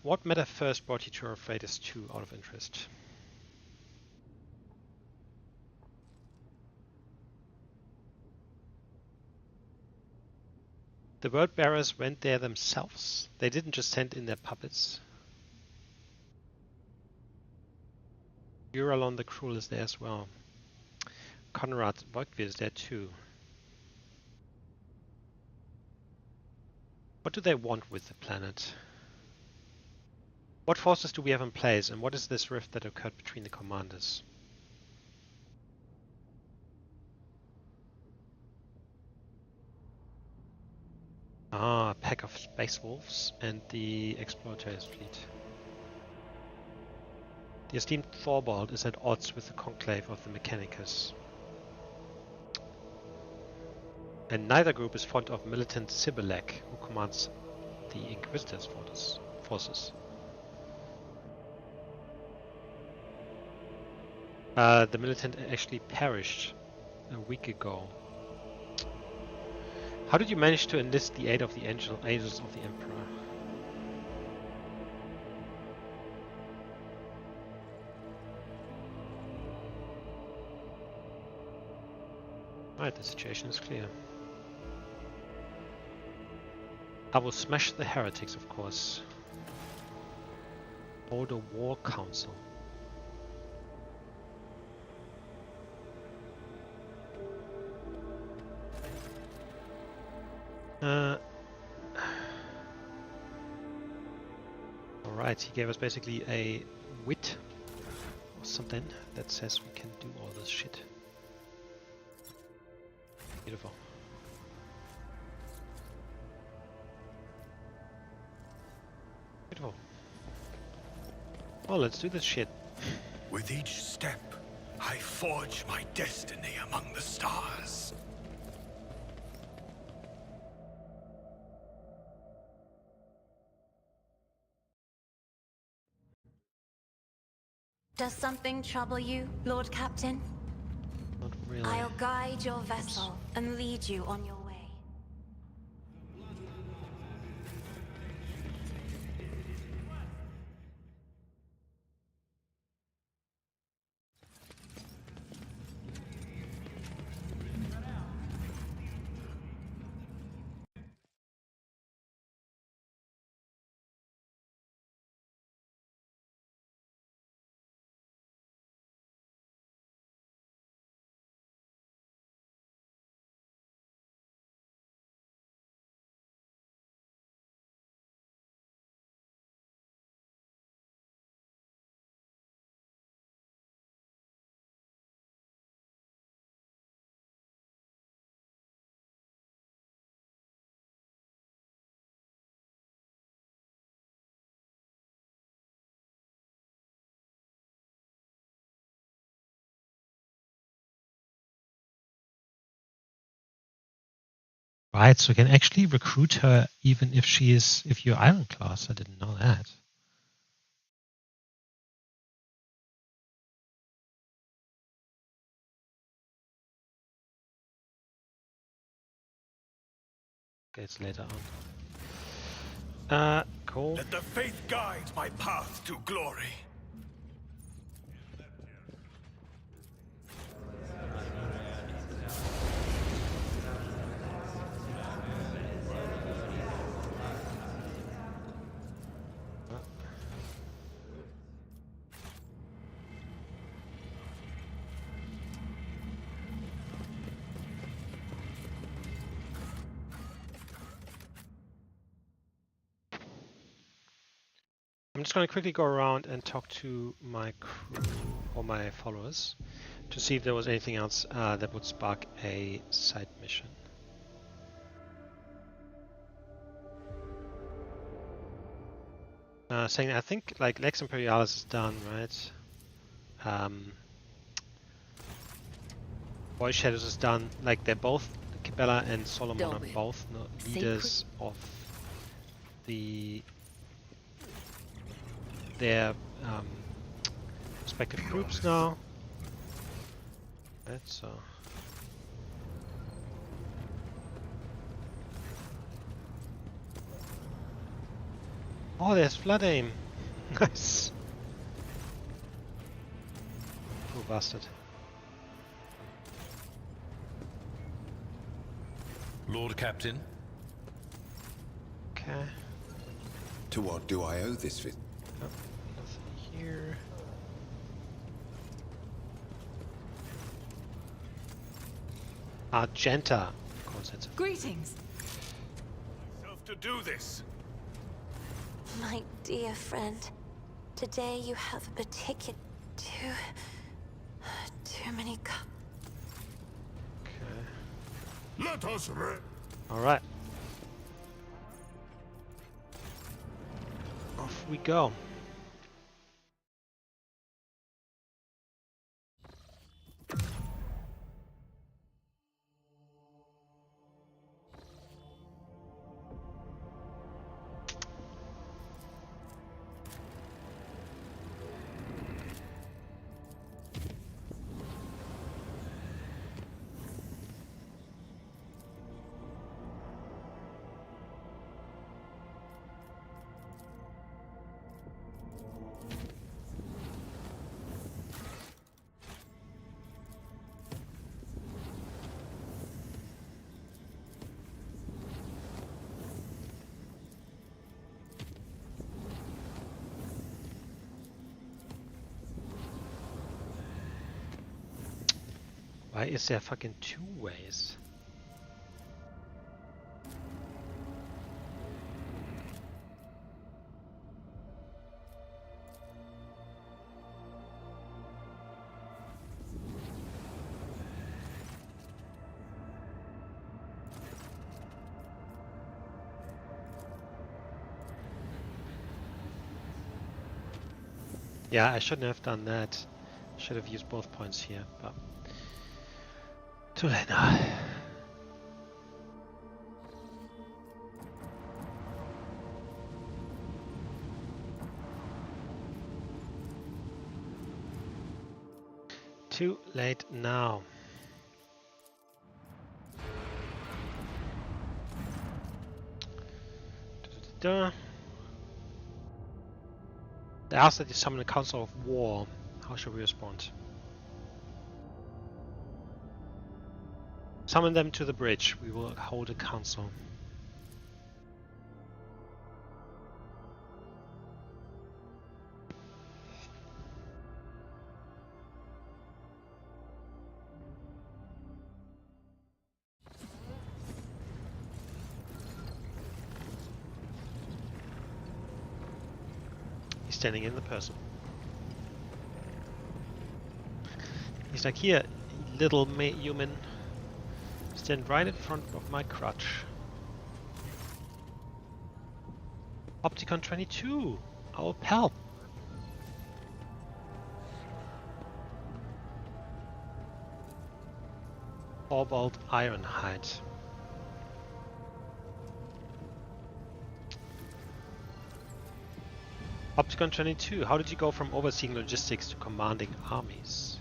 Speaker 1: What matter first brought you to Euphrates 2 out of interest? The word bearers went there themselves. They didn't just send in their puppets. Uralon the Cruel is there as well. Conrad Volkvir is there too. What do they want with the planet? What forces do we have in place, and what is this rift that occurred between the commanders? Ah, a pack of space wolves and the exploratories fleet. The esteemed Thorvald is at odds with the conclave of the Mechanicus. And neither group is fond of militant Sibylek, who commands the Inquisitor's forces. The militant actually perished a week ago. How did you manage to enlist the aid of the angels of the Emperor? Right, the situation is clear. I will smash the heretics, of course. Hold a war council. Alright, he gave us basically a wit or something that says we can do all this shit. Beautiful. Beautiful. Well, let's do this shit.
Speaker 6: With each step, I forge my destiny among the stars.
Speaker 3: Does something trouble you, Lord Captain?
Speaker 1: Not really.
Speaker 3: I'll guide your vessel and lead you on your way.
Speaker 1: Right, so you can actually recruit her even if you're Iron Class. I didn't know that. Okay, it's later on. Cool.
Speaker 6: Let the faith guide my path to glory.
Speaker 1: I'm just going to quickly go around and talk to my crew or my followers to see if there was anything else that would spark a side mission. Saying I think like Lex Imperialis is done, right? Voice Shadows is done. Like they're both, Kibella and Solomon are both leaders of their respective groups now. Right, so. Oh, there's Flood Aim. Nice. Poor bastard.
Speaker 7: Lord Captain.
Speaker 1: Okay.
Speaker 8: To what do I owe this visit?
Speaker 1: Oh, nothing here. Argenta. Of course, it's
Speaker 5: Greetings.
Speaker 6: Myself to do this.
Speaker 3: My dear friend, Today you have a particular... Too many cups.
Speaker 1: Okay.
Speaker 6: Let us
Speaker 1: Alright. Off we go. Why is there fucking two ways? Yeah, I shouldn't have done that. Should have used both points here, but too late now. Too late now. Da-da-da. They asked that you summon a Council of War. How should we respond? Summon them to the bridge. We will hold a council. He's standing in the person. He's like, here, little human. Stand right in front of my crutch. Opticon 22, our pal. Cobalt Ironhide. Opticon 22, how did you go from overseeing logistics to commanding armies?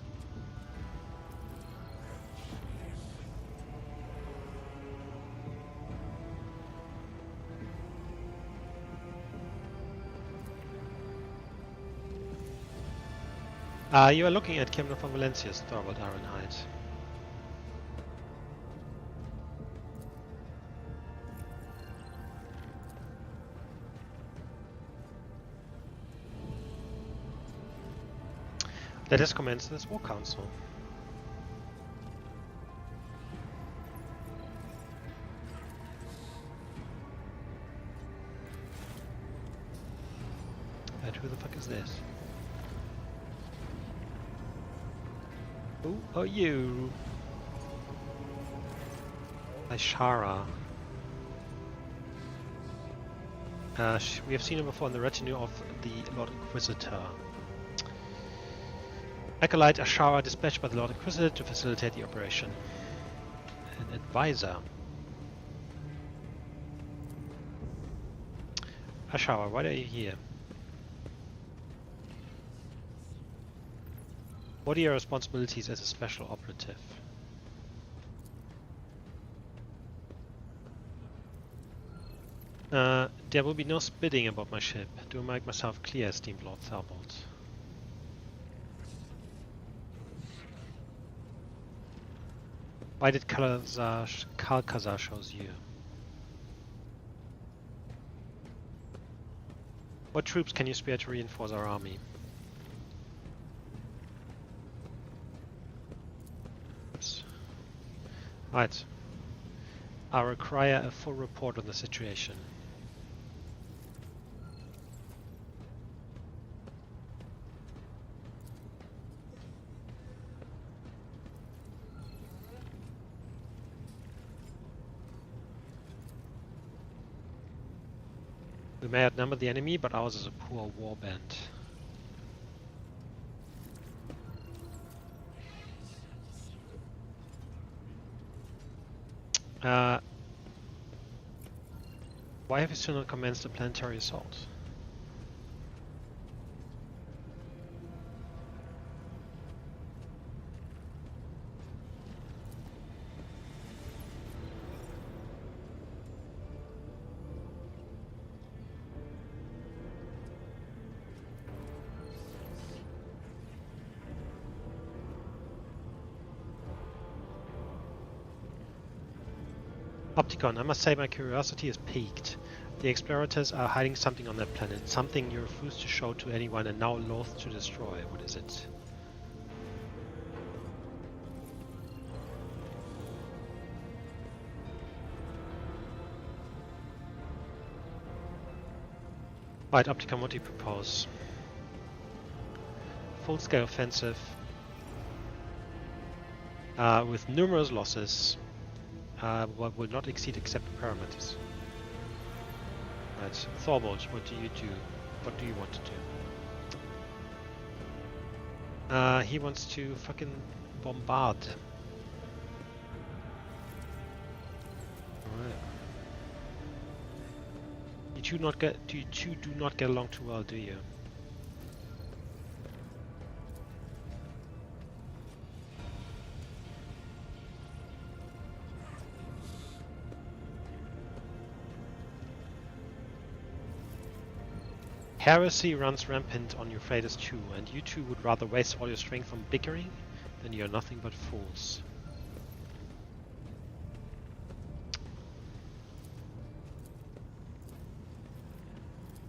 Speaker 1: You are looking at Kirimdor from Valencia's Starboard Ironhide. Let us commence this war council. And who the fuck is this? Who are you? Ashara. We have seen him before in the retinue of the Lord Inquisitor. Acolyte Ashara dispatched by the Lord Inquisitor to facilitate the operation. An advisor. Ashara, why are you here? What are your responsibilities as a special operative? There will be no spitting about my ship. Do I make myself clear, esteemed Lord Thalbot? Why did Kalkazar chose you? What troops can you spare to reinforce our army? Oops. Right. I require a full report on the situation. We may outnumber the enemy, but ours is a poor war band. Why have you still not commenced a planetary assault? Opticon, I must say my curiosity is piqued. The explorators are hiding something on that planet, something you refuse to show to anyone and now loath to destroy. What is it? Right, Opticon, what do you propose? Full-scale offensive with numerous losses. What will not exceed accepted parameters. Right, Thorbold, what do you do? What do you want to do? He wants to fucking bombard. Alright. You two do not get along too well, do you? Heresy runs rampant on Euphrates too, and you two would rather waste all your strength on bickering than you are nothing but fools.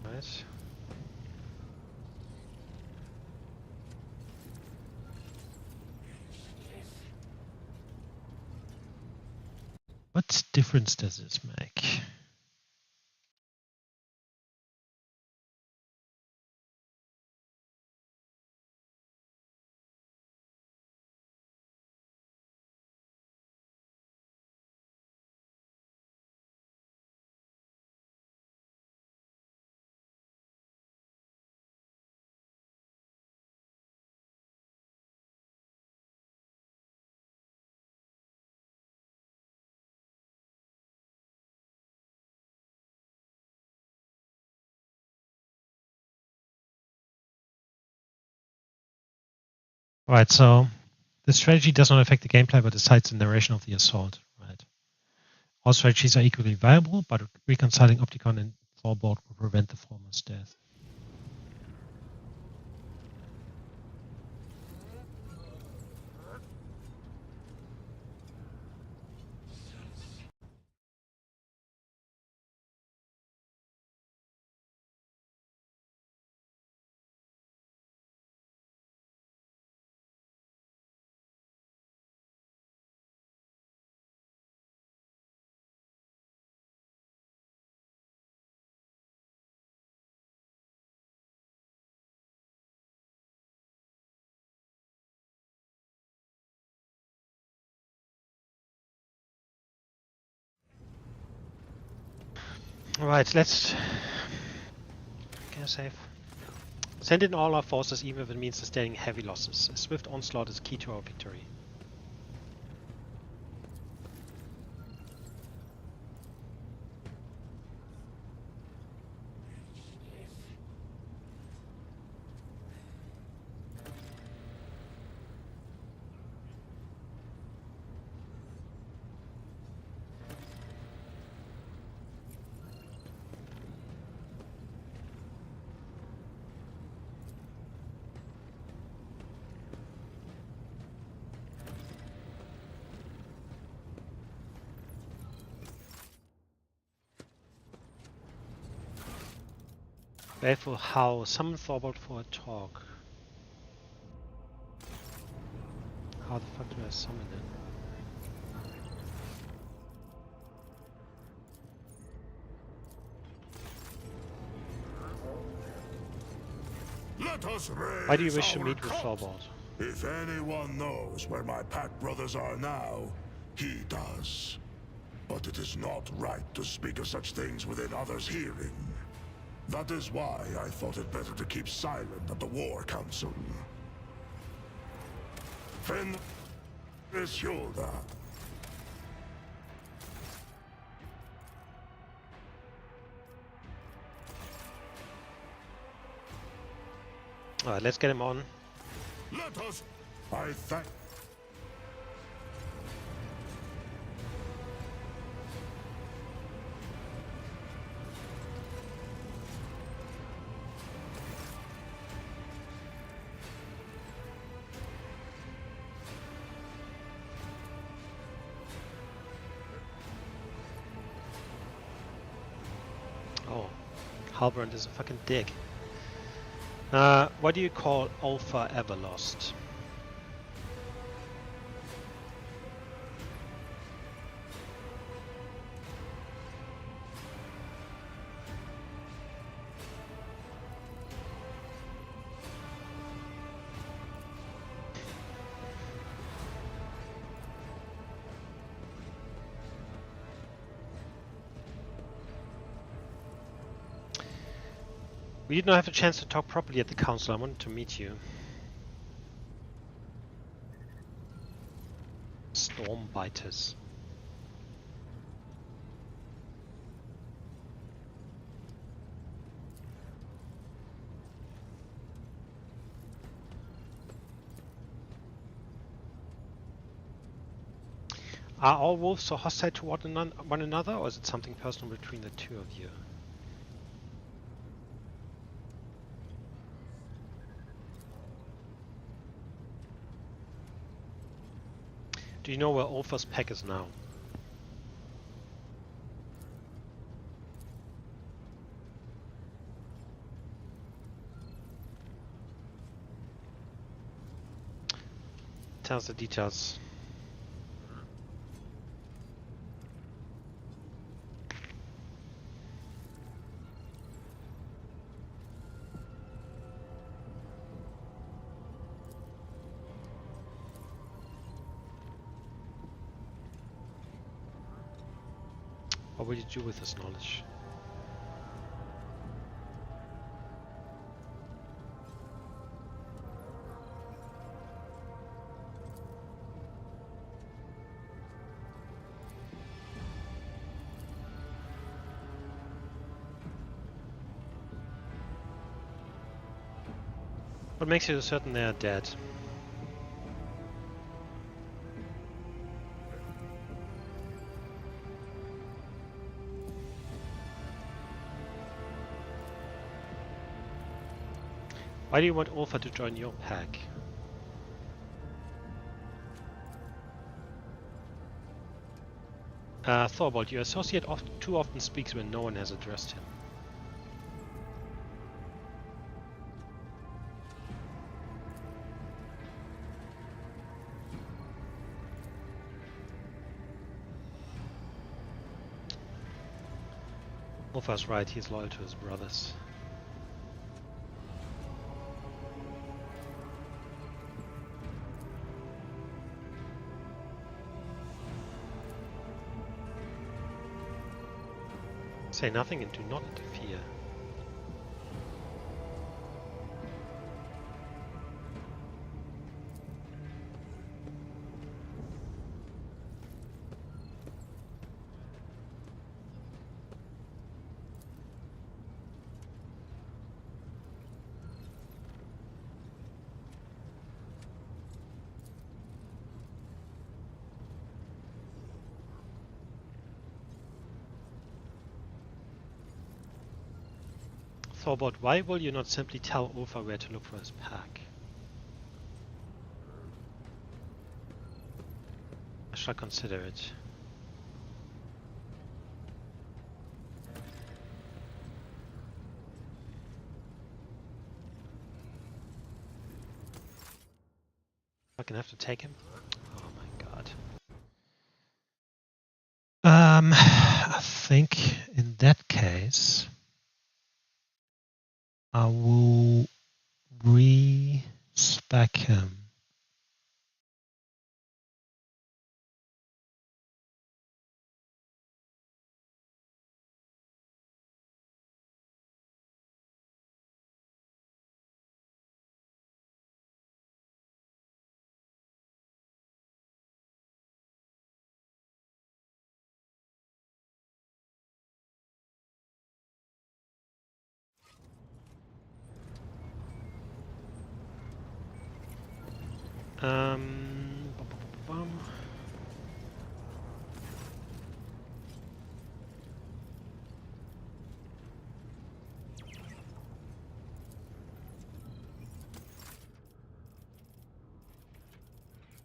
Speaker 1: Right. What difference does this make? Right, so the strategy does not affect the gameplay but decides the narration of the assault. Right. All strategies are equally viable, but reconciling Opticon and Thorbold will prevent the former's death. Alright, let's... Can I save? Send in all our forces even if it means sustaining heavy losses. A swift onslaught is key to our victory. Faithful How, summon Thorbold for a talk. How the fuck do I summon it?
Speaker 6: Let us raise
Speaker 1: Why do you wish to
Speaker 6: our
Speaker 1: meet with
Speaker 6: cup.
Speaker 1: Thorbold?
Speaker 6: If anyone knows where my pack brothers are now, he does. But it is not right to speak of such things within others' hearing. That is why I thought it better to keep silent at the War Council. Fen Isilda.
Speaker 1: Alright, let's get him on.
Speaker 6: Let us. I thank.
Speaker 1: Oh, Halbrand is a fucking dick. What do you call Ulfa Everlost? We did not have a chance to talk properly at the council. I wanted to meet you. Stormbiters. Are all wolves so hostile toward one another, or is it something personal between the two of you? Do you know where Ulfa's pack is now? Tell us the details. What will you do with this knowledge? What makes you certain they are dead? Why do you want Ulfa to join your pack? Thorvald, your associate too often speaks when no one has addressed him. Ulfa's right, he's loyal to his brothers. Say nothing and do not interfere. Thorbot, why will you not simply tell Ulfa where to look for his pack? I shall consider it. I can have to take him. Oh my god. I think in that case I will re-spec him. Bum, bum, bum, bum.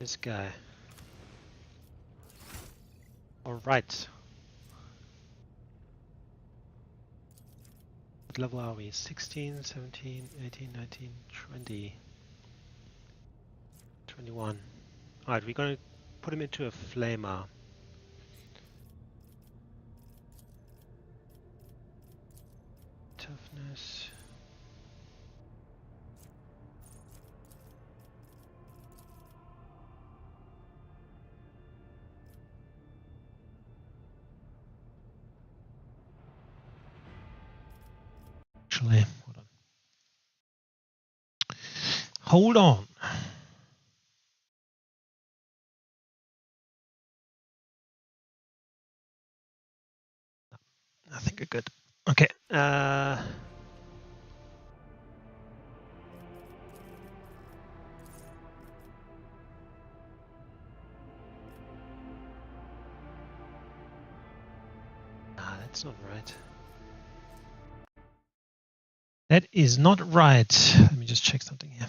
Speaker 1: This guy. All right. What level are we? 16, 17, 18, 19, 20, 21. All right, we're going to put him into a flamer. Toughness. Actually, hold on. I think we're good. Okay. That's not right. That is not right. Let me just check something here.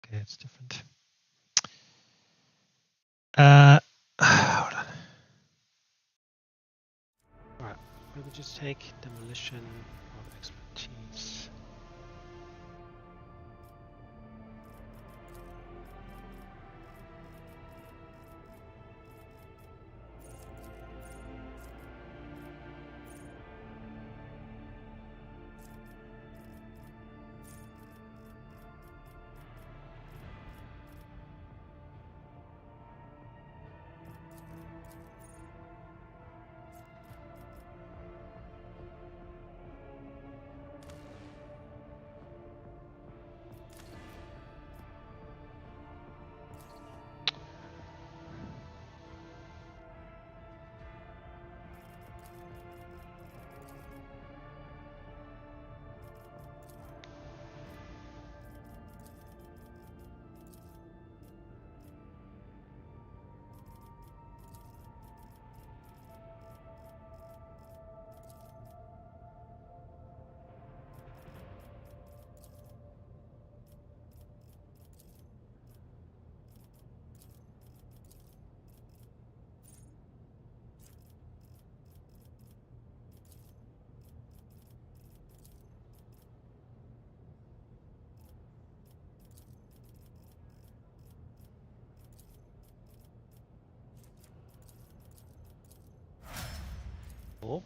Speaker 1: Okay, it's different. Hold on. All right, we will just take demolition of expertise. Oh.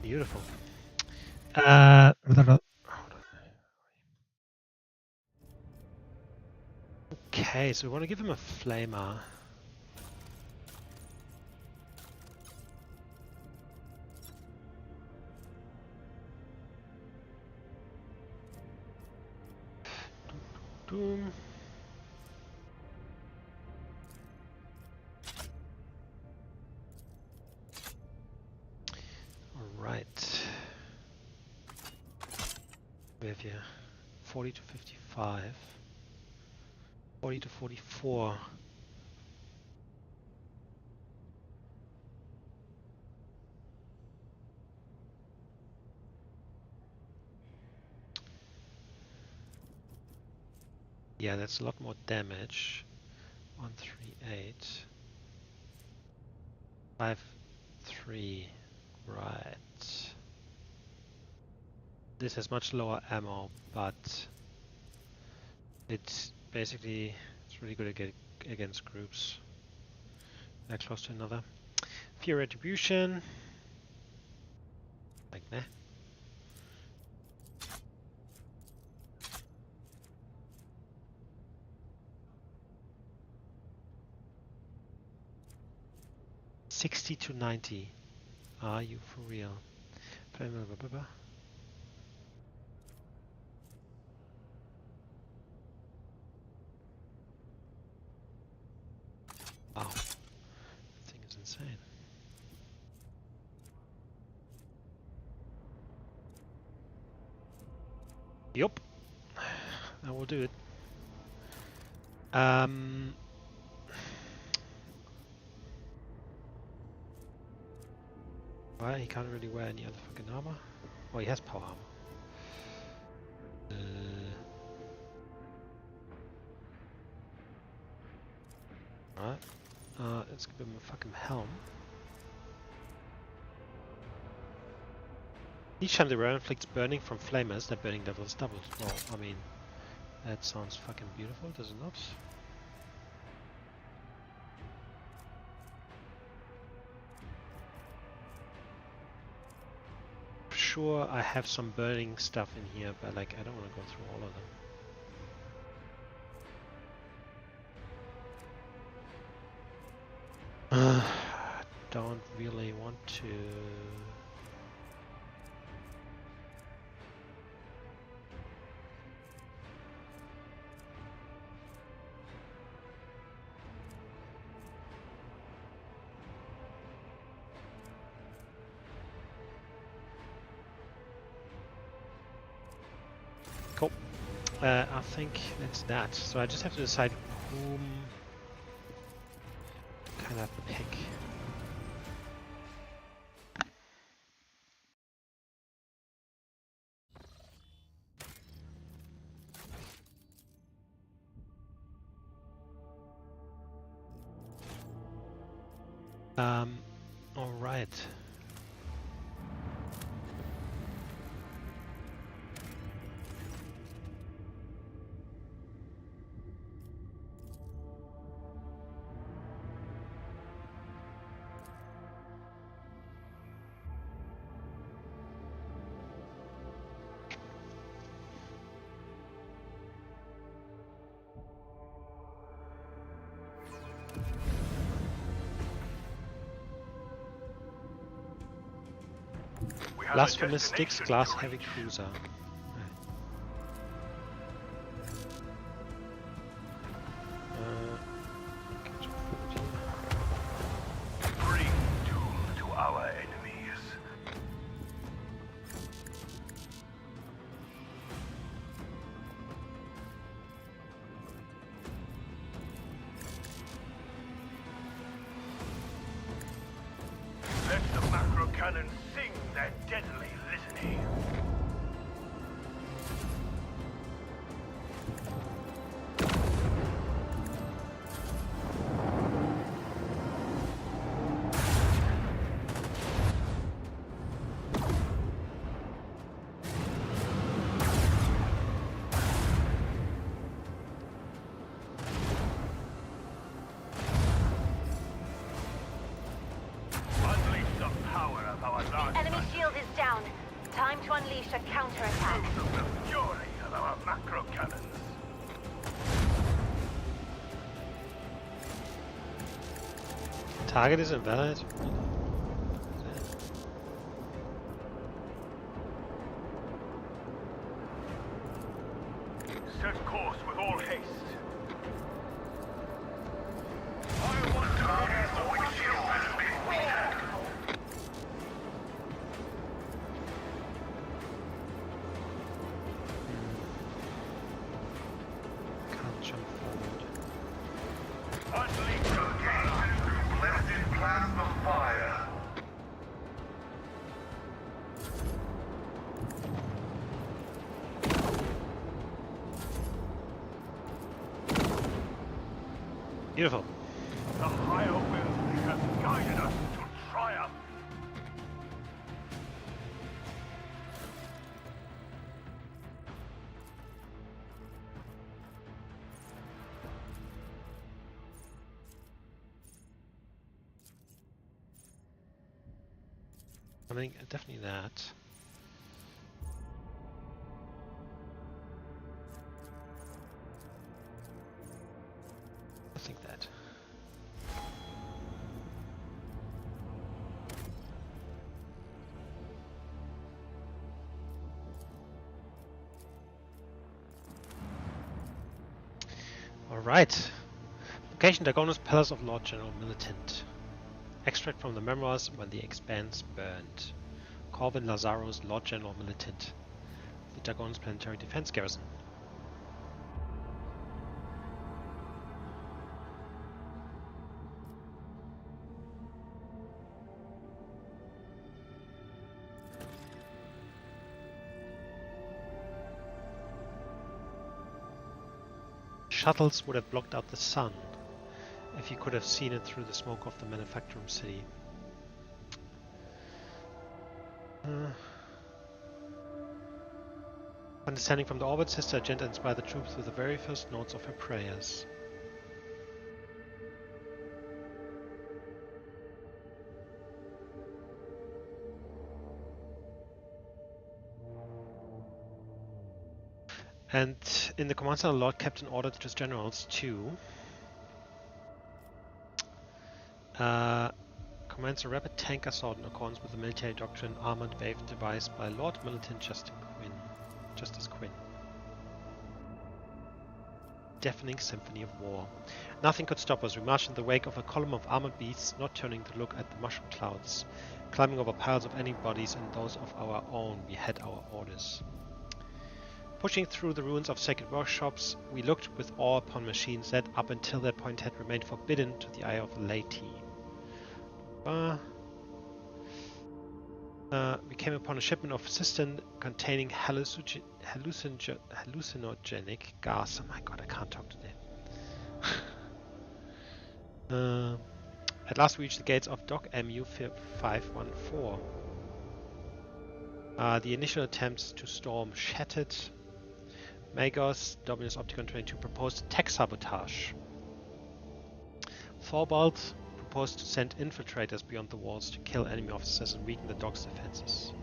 Speaker 1: Beautiful. Okay, so we want to give him a flamer. Doom. All right. We have here 40 to 55, 40 to 44. Yeah, that's a lot more damage. 138. 5-3. Right. This has much lower ammo, but it's basically really good against groups. They're close to another. Fear retribution. Like that. $60 to $90. Are you for real? Wow, that thing is insane. Yup, I will do it. Why he can't really wear any other fucking armor? Oh, he has power armor. Alright. Let's give him a fucking helm. Each time the wearer inflicts burning from flamers, their burning level is doubled. Well, I mean, that sounds fucking beautiful, does it not? Sure, I have some burning stuff in here, but like I don't want to go through all of them. Don't really want to. Cool. I think that's that. So I just have to decide whom can I pick. All right. Blasphemous Sticks, Glass Heavy Cruiser.
Speaker 6: Bring doom to our enemies. Let the macro cannons sing their deadly destiny. Unleash the power of our large
Speaker 3: Enemy shield is down. Time to unleash a counterattack.
Speaker 6: of the fury of our macro cannons.
Speaker 1: Target is invalid.
Speaker 6: Set course with all haste. I want to hear the windshield has been weakened.
Speaker 1: Can't jump forward.
Speaker 6: Unleash your gaze. Blessed plasma fire.
Speaker 1: Beautiful.
Speaker 6: The higher will has guided us to triumph.
Speaker 1: I mean, definitely that. I think that. All right. Location: Dagona's Palace of Lord General Militant. Extract from the memoirs when the Expanse burned. Corvin Lazaro's Lord General Militant. The Dagon's Planetary Defense Garrison. Shuttles would have blocked out the sun if you could have seen it through the smoke of the manufacturing city. Understanding from the orbit, Sister Agenda inspired the troops with the very first notes of her prayers. And in the command center, Lord Captain ordered his generals to commence a rapid tank assault in accordance with the military doctrine armored wave devised by Lord Militant Justice Quinn. Deafening symphony of war. Nothing could stop us. We marched in the wake of a column of armored beasts, not turning to look at the mushroom clouds. Climbing over piles of enemy bodies and those of our own, we had our orders. Pushing through the ruins of sacred workshops, we looked with awe upon machines that, up until that point, had remained forbidden to the eye of the laity. We came upon a shipment of cistern containing hallucinogenic gas. Oh my god, I can't talk today. At last we reached the gates of Dock MU 514. The initial attempts to storm shattered. Magos, Dominus Opticon 22 proposed tech sabotage. Thorvald proposed to send infiltrators beyond the walls to kill enemy officers and weaken the dock's defenses.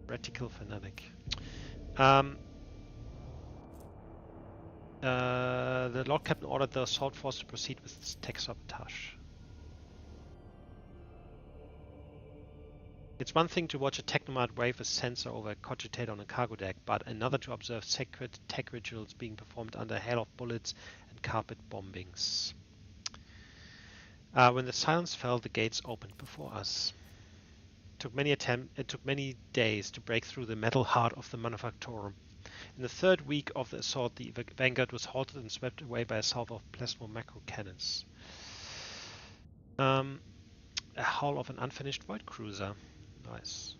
Speaker 1: Reticle fanatic. The Lord Captain ordered the assault force to proceed with tech sabotage. It's one thing to watch a technomart wave a sensor over a cogitator on a cargo deck, but another to observe sacred tech rituals being performed under a hail of bullets and carpet bombings. When the silence fell, the gates opened before us. It took many days to break through the metal heart of the Manufactorum. In the third week of the assault, the vanguard was halted and swept away by a salvo of plasma macro cannons. a hull of an unfinished Void Cruiser. Nice.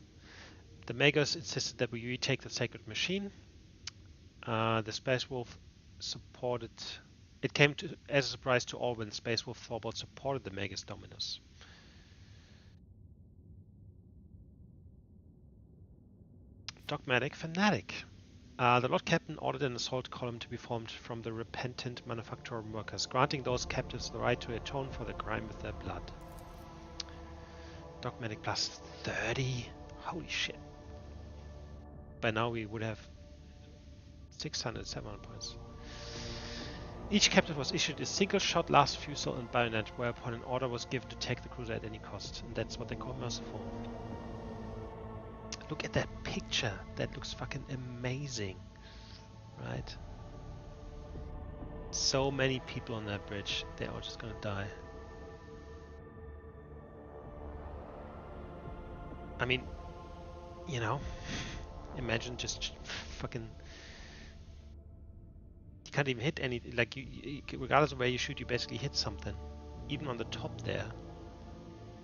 Speaker 1: The Magos insisted that we retake the sacred machine. The Space Wolf supported... It came as a surprise to all when Space Wolf Thorball supported the Magus Dominus. Dogmatic Fanatic. The Lord Captain ordered an assault column to be formed from the repentant manufacturer workers, granting those captives the right to atone for the crime with their blood. Dogmatic plus 30? Holy shit. By now we would have 600, 700 points. Each captive was issued a single-shot last fusel and bayonet, whereupon an order was given to take the cruiser at any cost. And that's what they call merciful. Look at that picture. That looks fucking amazing. Right? So many people on that bridge. They're all just gonna die. I mean, you know, imagine just fucking... You can't even hit any, like, you, regardless of where you shoot, you basically hit something. Even on the top there,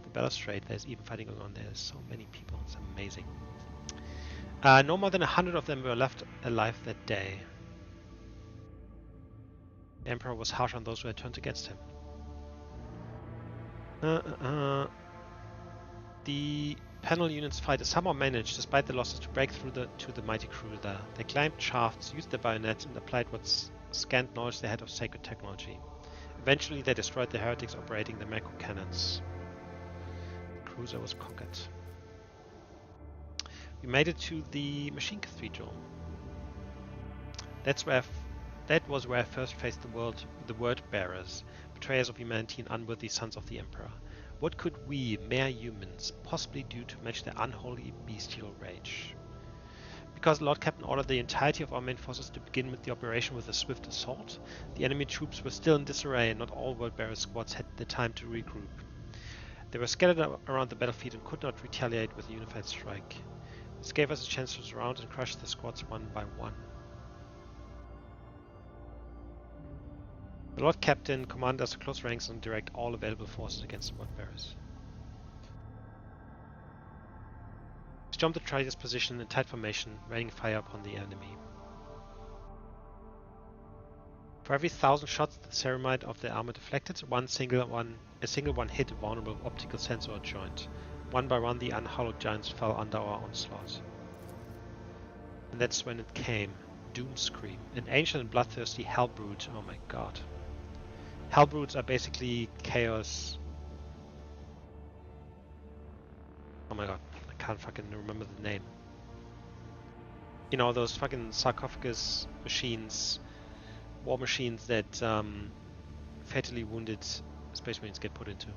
Speaker 1: the balustrade, there's even fighting going on there. There's so many people. It's amazing. No more than 100 of them were left alive that day. The Emperor was harsh on those who had turned against him. The panel units fighters somehow managed, despite the losses, to break through to the mighty cruiser. They climbed shafts, used their bayonets, and applied what scant knowledge they had of sacred technology. Eventually, they destroyed the heretics operating the macro cannons. The cruiser was conquered. We made it to the Machine Cathedral. That was where I first faced the word bearers, betrayers of humanity and unworthy sons of the Emperor. What could we, mere humans, possibly do to match their unholy bestial rage? Because Lord Captain ordered the entirety of our main forces to begin with the operation with a swift assault, the enemy troops were still in disarray and not all word bearer squads had the time to regroup. They were scattered around the battlefield and could not retaliate with a unified strike. This gave us a chance to surround and crush the squads one by one. The Lord Captain commanded us to close ranks and direct all available forces against the word bearers. We stormed the Trader's position in tight formation, raining fire upon the enemy. For every 1,000 shots the ceramide of the armor deflected, a single one hit a vulnerable optical sensor or joint. One by one the unhallowed giants fell under our onslaught. And that's when it came. Doomscream. An ancient and bloodthirsty hellbrood. Oh my god. Hellbroods are basically chaos. Oh my god, I can't fucking remember the name. You know, those fucking sarcophagus machines, war machines that fatally wounded Space Marines get put into.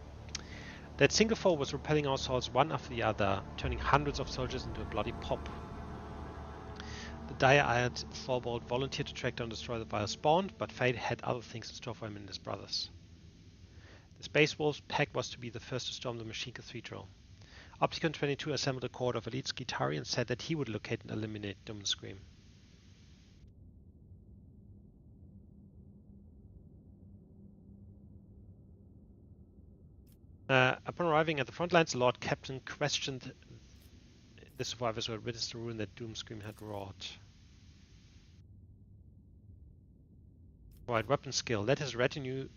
Speaker 1: That single foe was repelling our assaults one after the other, turning hundreds of soldiers into a bloody pop. The dire-eyed Thorbold volunteered to track down and destroy the vile spawn, but fate had other things in store for him and his brothers. The Space Wolf's pack was to be the first to storm the Machine Cathedral. Opticon 22 assembled a cohort of elite Skitari and said that he would locate and eliminate Doomscream. Upon arriving at the front lines, the Lord Captain questioned the survivors who had witnessed the ruin that Doomscream had wrought. Right, weapon skill. Led his retinue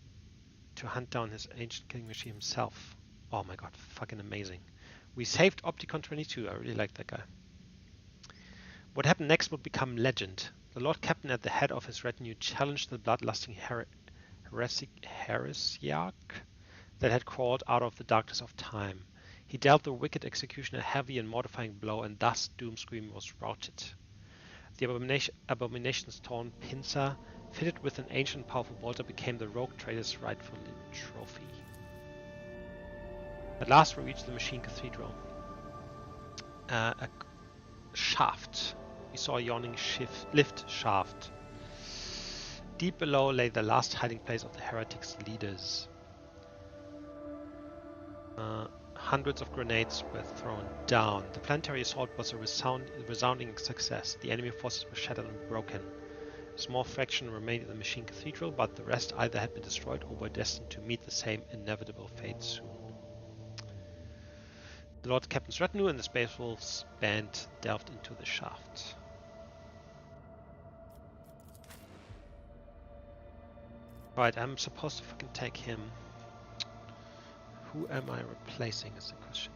Speaker 1: to hunt down his ancient killing machine himself. Oh my god, fucking amazing. We saved Opticon 22. I really like that guy. What happened next would become legend. The Lord Captain at the head of his retinue challenged the bloodlusting heresiarch that had crawled out of the darkness of time. He dealt the wicked executioner a heavy and mortifying blow, and thus Doomscream was routed. The abomination's torn pincer, fitted with an ancient powerful bolter, became the rogue trader's rightful trophy. At last we reached the Machine Cathedral. A shaft. We saw a yawning lift shaft. Deep below lay the last hiding place of the heretics' leaders. Hundreds of grenades were thrown down. The planetary assault was a resounding success. The enemy forces were shattered and broken. A small fraction remained in the Machine Cathedral, but the rest either had been destroyed or were destined to meet the same inevitable fate soon. The Lord Captain's retinue and the Space Wolves band delved into the shaft. Right, I'm supposed to fucking take him. Who am I replacing is the question.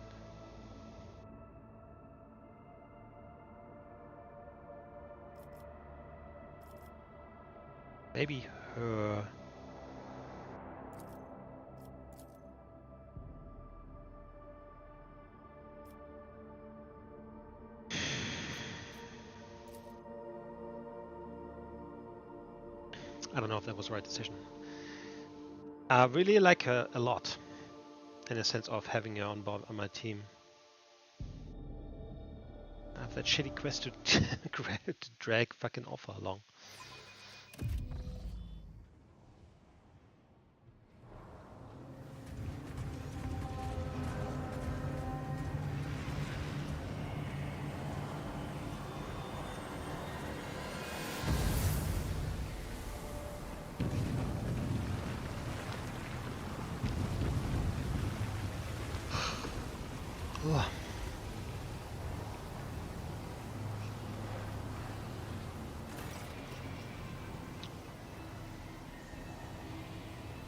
Speaker 1: Maybe her. I don't know if that was the right decision. I really like her a lot, in the sense of having her on board on my team. I have that shitty quest to, to drag fucking offer along.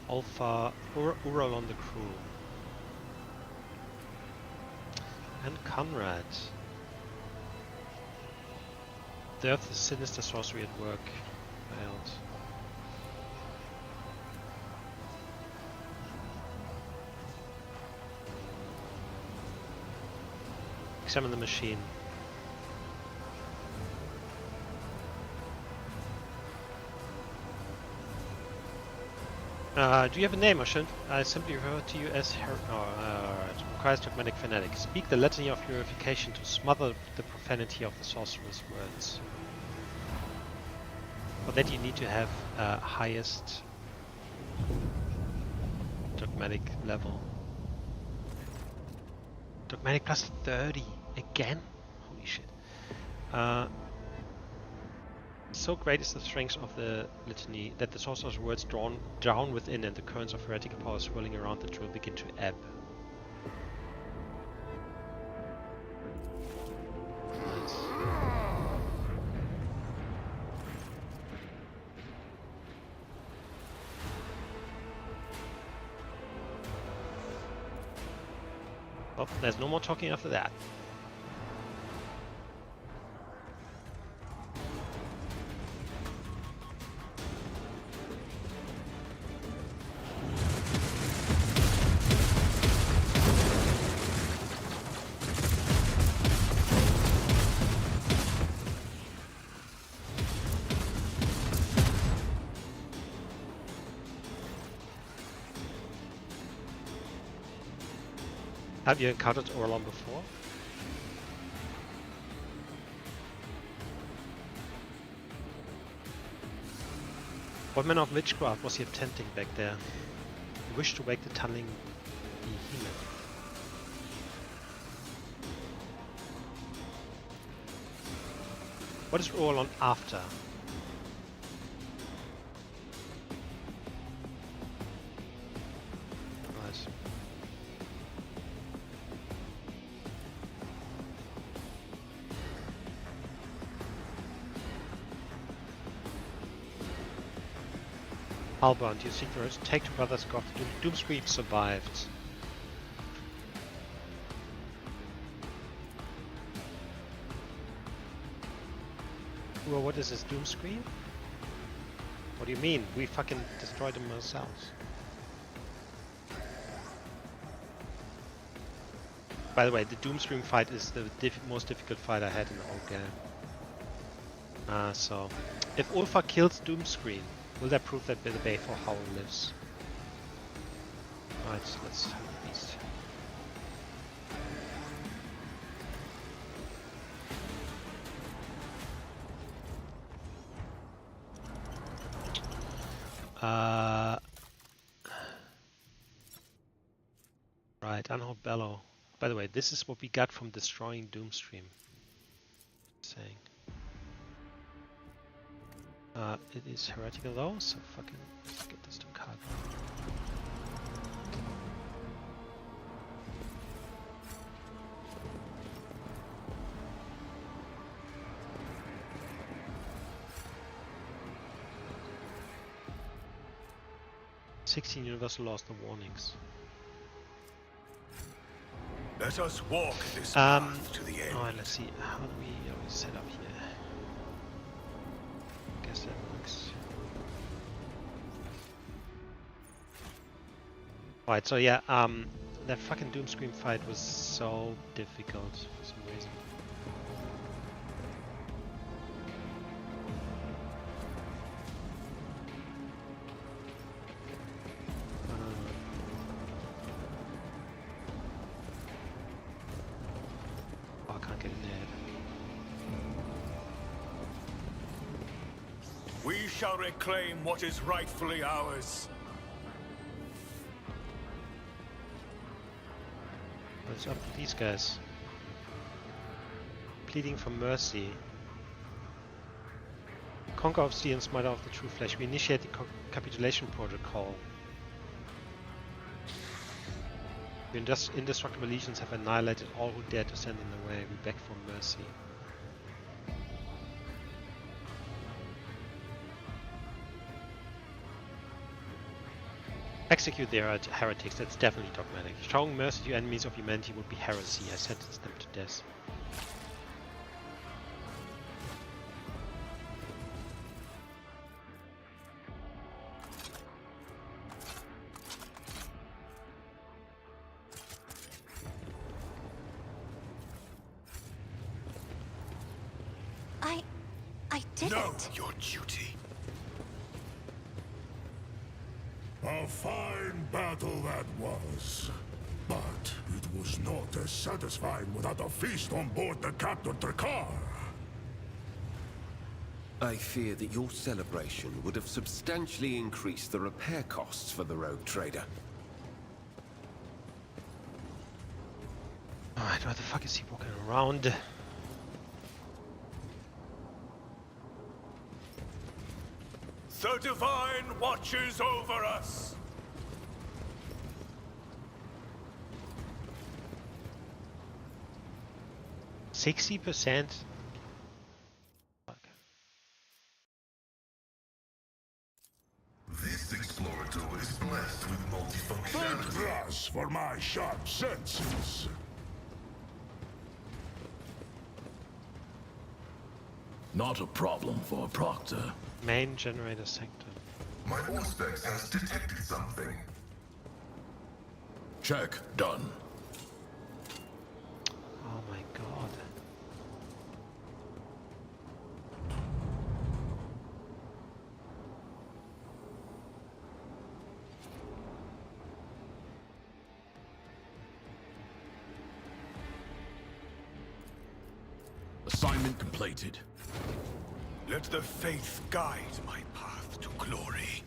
Speaker 1: Alpha Ural on the crew. And Conrad. There's the sinister sorcery at work. Failed. Examine the machine. Do you have a name, or should I simply refer to you as it requires dogmatic fanatic. Speak the litany of purification to smother the profanity of the sorcerer's words. For that you need to have highest dogmatic level. Dogmatic plus 30 again? Holy shit. So great is the strength of the litany that the sorcerer's words drown within, and the currents of heretical power swirling around it will begin to ebb. Nice. Oh, there's no more talking after that. Have you encountered Orlon before? What manner of witchcraft was he attempting back there? He wished to wake the tunneling behemoth. What is Orlon after? Right. Halbrand, you seek to take to Brothers Goth. Doomscream survived. Well, what is this Doomscream? What do you mean? We fucking destroyed them ourselves. By the way, the Doomscream fight is the most difficult fight I had in the whole game. So, if Ulfa kills Doomscream, will that prove that the Bayfall Howl lives? Right, let's have a beast. Right, Unhope Bellow. By the way, this is what we got from destroying Doomstream. Saying. It is heretical though, so fucking let's get this to card. 16 universal laws, the warnings.
Speaker 6: Let us walk this path to the end.
Speaker 1: Alright, let's see. How do we set up here? Guess that works. Alright, so yeah, that fucking Doomscream fight was so difficult for some reason. Oh, I can't get in there.
Speaker 6: We shall reclaim what is rightfully ours.
Speaker 1: What's up with these guys? Pleading for mercy. Conquer of Steel and Smite of the True Flesh. We initiate the capitulation protocol. The indestructible legions have annihilated all who dare to stand in the way. We beg for mercy. Execute the heretics, that's definitely dogmatic. Showing mercy to enemies of humanity would be heresy. I sentence them to death.
Speaker 3: I did
Speaker 6: Know
Speaker 3: it.
Speaker 6: your duty.
Speaker 9: A fine battle that was. But it was not as satisfying without a feast on board the Captain Drakkar.
Speaker 4: I fear that your celebration would have substantially increased the repair costs for the rogue trader.
Speaker 1: Alright, where the fuck is he walking around?
Speaker 6: The Divine watches over us.
Speaker 1: %60%? Fuck.
Speaker 9: This explorator is blessed with multifunctionality. Thank brass for my sharp senses.
Speaker 2: Not a problem for a proctor.
Speaker 1: Main generator sector.
Speaker 9: My Auspex has detected something.
Speaker 2: Check done.
Speaker 1: Oh my god.
Speaker 2: Assignment completed.
Speaker 6: Let the faith guide my path to glory.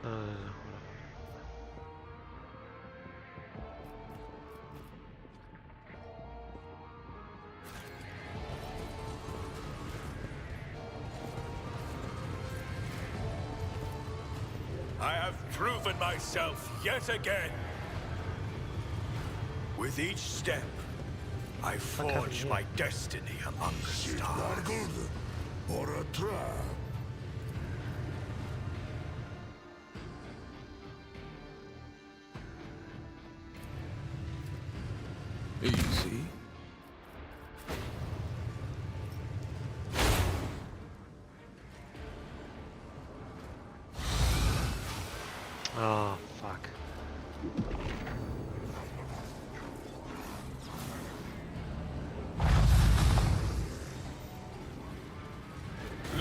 Speaker 1: Hold on.
Speaker 6: I have proven myself yet again. With each step, I forge my destiny among the stars.
Speaker 9: Good or a trap?
Speaker 2: Easy.
Speaker 1: Oh, fuck.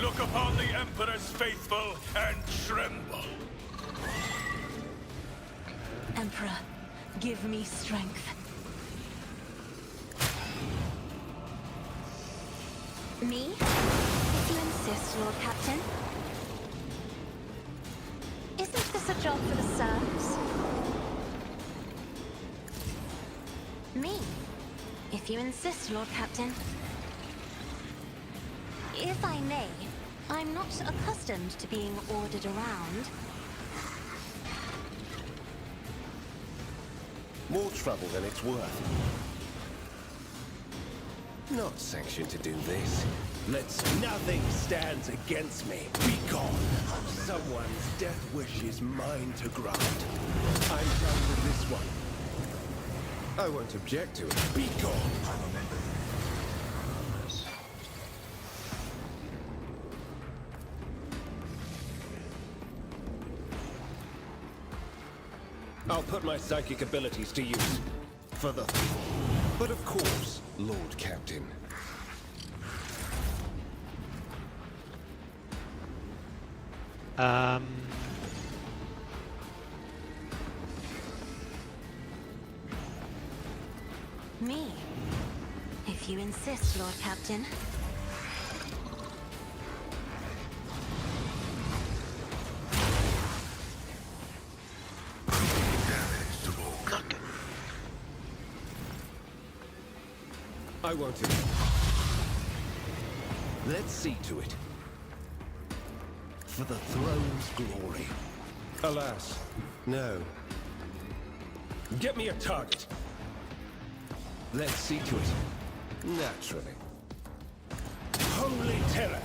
Speaker 6: Look upon the Emperor's faithful and tremble.
Speaker 3: Emperor, give me strength. Me? If you insist, Lord Captain. Isn't this a job for the serfs? Me? If you insist, Lord Captain. If I may, I'm not accustomed to being ordered around.
Speaker 4: More trouble than it's worth. Not sanctioned to do this. Nothing stands against me. Be gone. Someone's death wish is mine to grant. I'm done with this one. I won't object to it. Be gone. I'll put my psychic abilities to use. For the... But of course, Lord Captain.
Speaker 3: Me? If you insist, Lord Captain.
Speaker 4: I won't. Let's see to it. For the throne's glory. Alas, no. Get me a target. Let's see to it. Naturally. Holy terror!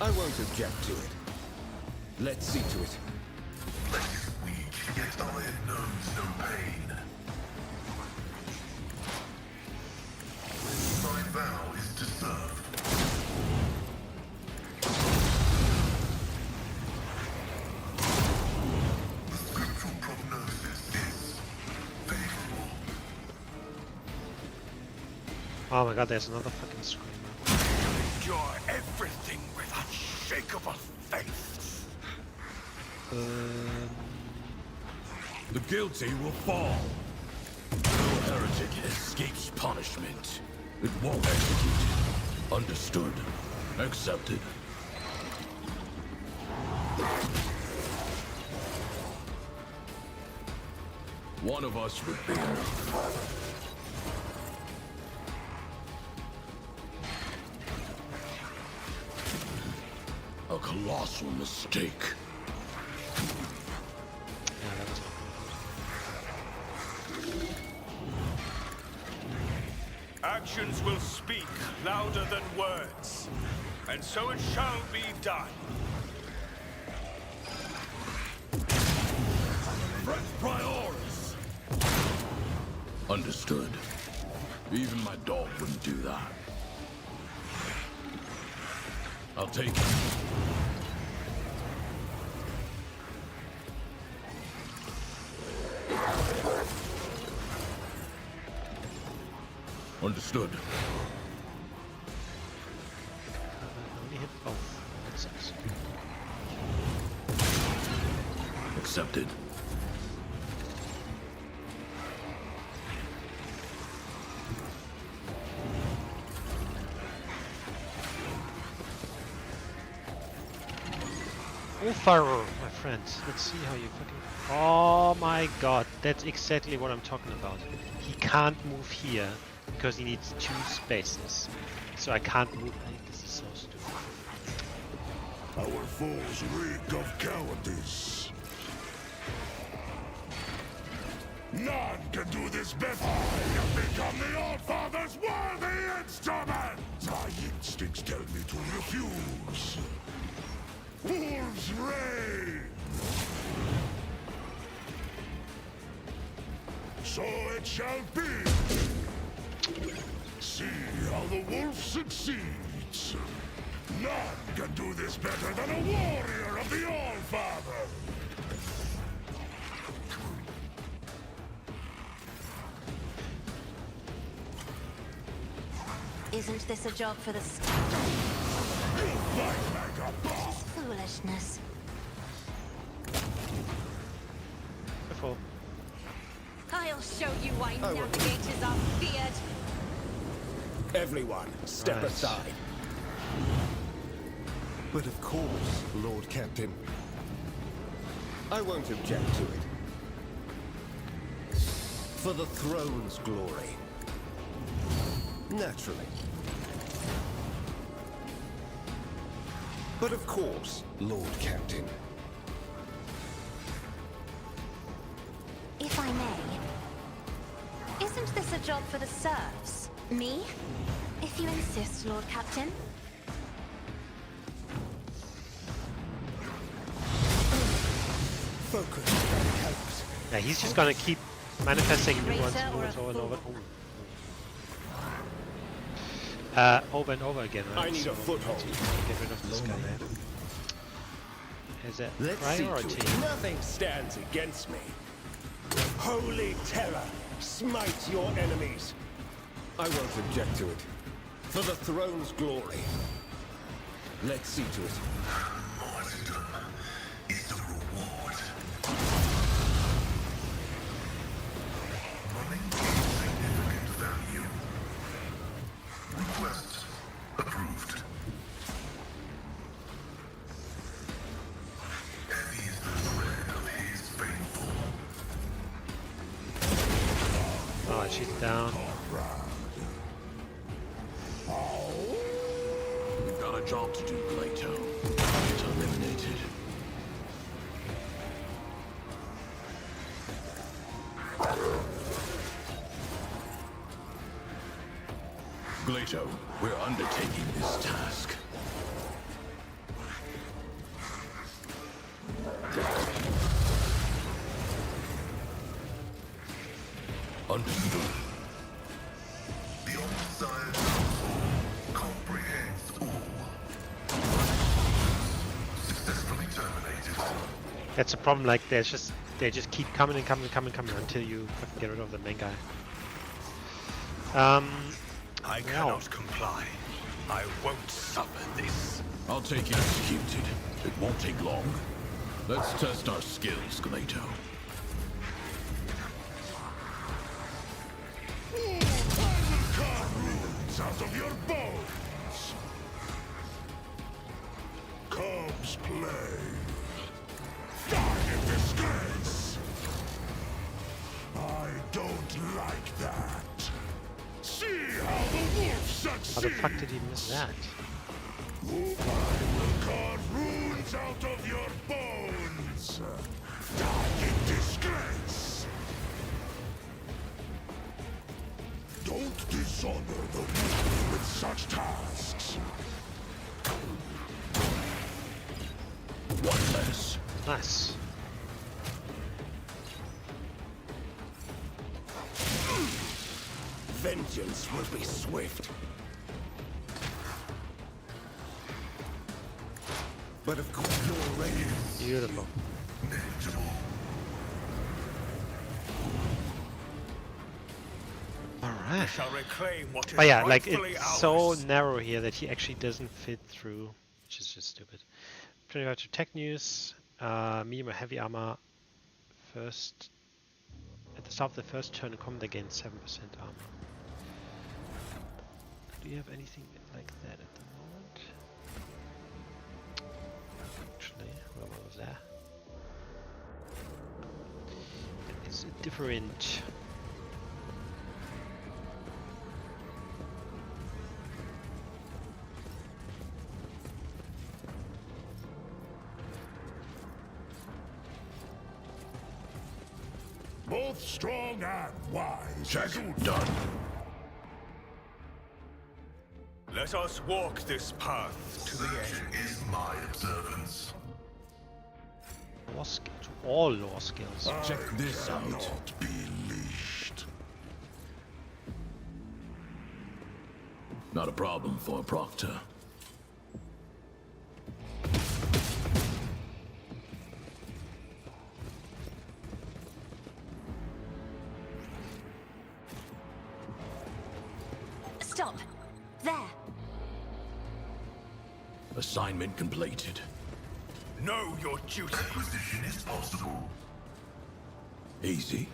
Speaker 4: I won't object to it. Let's see to it.
Speaker 9: Flesh is weak, yet iron knows no pain. My vow is to serve. The scriptural prognosis is favorable.
Speaker 1: Oh my god, there's another fucking screamer.
Speaker 6: Endure everything with unshakable faith.
Speaker 2: The guilty will fall. No heretic escapes punishment. It won't execute. Understood. Accepted. One of us would be enough. A colossal mistake.
Speaker 1: Yeah, that was
Speaker 6: Actions will speak louder than words, and so it shall be done.
Speaker 2: Fresh priors! Understood. Even my dog wouldn't do that. I'll take it. Understood.
Speaker 1: only hit both. That sucks.
Speaker 2: Accepted.
Speaker 1: Oh, Pharaoh, my friends. Let's see how you fucking... Oh my god, that's exactly what I'm talking about. He can't move here because he needs 2 spaces. So I can't move. This is so stupid.
Speaker 9: Our foes reek of cowardice. None can do this better. I have become the All-Father's worthy instrument! My instincts tell me to refuse. Wolves reign! So it shall be! See how the wolf succeeds! None can do this better than a warrior of the All-Father!
Speaker 3: Isn't this a job for the foolishness?
Speaker 1: Careful.
Speaker 3: I'll show you why navigators are feared.
Speaker 4: Everyone, step
Speaker 1: Right.
Speaker 4: aside. But of course, Lord Captain. I won't object to it. For the throne's glory. Naturally. But of course, Lord Captain.
Speaker 3: job for the serfs? Me? If you insist, Lord Captain.
Speaker 4: Focus that helps.
Speaker 1: Yeah, he's just gonna keep manifesting new ones
Speaker 3: Traitor or a
Speaker 1: over and over.
Speaker 3: fool?
Speaker 1: Over and over again, right?
Speaker 4: I need a foothold.
Speaker 1: Get rid of this guy there. Is that
Speaker 4: Let's see to
Speaker 1: priority?
Speaker 4: it. Nothing stands against me. Holy terror, smite your enemies. I won't object to it. For the throne's glory. Let's see to it.
Speaker 9: Martyrdom is the reward. Money of significant value. Request approved. Heavy is the thread of his faithful.
Speaker 1: Oh, she's down.
Speaker 2: We've got a job to do, Glato. Get eliminated. Glato, we're undertaking this task. Understood.
Speaker 9: The Omnissiah Council comprehends all. Successfully terminated.
Speaker 1: That's a problem. Like they just keep coming and coming and coming and coming until you fucking get rid of the main guy.
Speaker 6: I cannot comply. I won't suffer this.
Speaker 2: I'll take it executed. It won't take long. Let's test our skills, Glato.
Speaker 9: I will carve runes out of your bones. Comes play. Die in disgrace. I don't like that. See how the wolf succeeds.
Speaker 1: How the fuck did he miss that?
Speaker 9: I will carve runes out of your bones. Die in disgrace. Don't dishonor the wolf with such tasks.
Speaker 2: One less.
Speaker 1: Nice.
Speaker 4: Vengeance will be swift. But of course you're ready.
Speaker 1: Beautiful.
Speaker 9: Manageable.
Speaker 1: Alright.
Speaker 6: Shall reclaim what is
Speaker 1: But yeah, like
Speaker 6: rightfully
Speaker 1: it's so
Speaker 6: ours.
Speaker 1: narrow here that he actually doesn't fit through, which is just stupid. 25 to tech news, medium or heavy armor. First, at the start of the first turn, combat gains 7% armor. Do you have anything like that at the moment? Actually, what was that? It's different.
Speaker 9: Both strong and wise.
Speaker 2: Check. Done.
Speaker 6: Let us walk this path to the
Speaker 9: Searching
Speaker 6: end.
Speaker 9: is my observance.
Speaker 1: Law skill to all law skills.
Speaker 2: Check this out.
Speaker 9: Not be leashed.
Speaker 2: Not a problem for a proctor.
Speaker 3: Stop. There.
Speaker 2: Assignment completed.
Speaker 6: Know your duty.
Speaker 9: Acquisition is possible.
Speaker 2: Easy.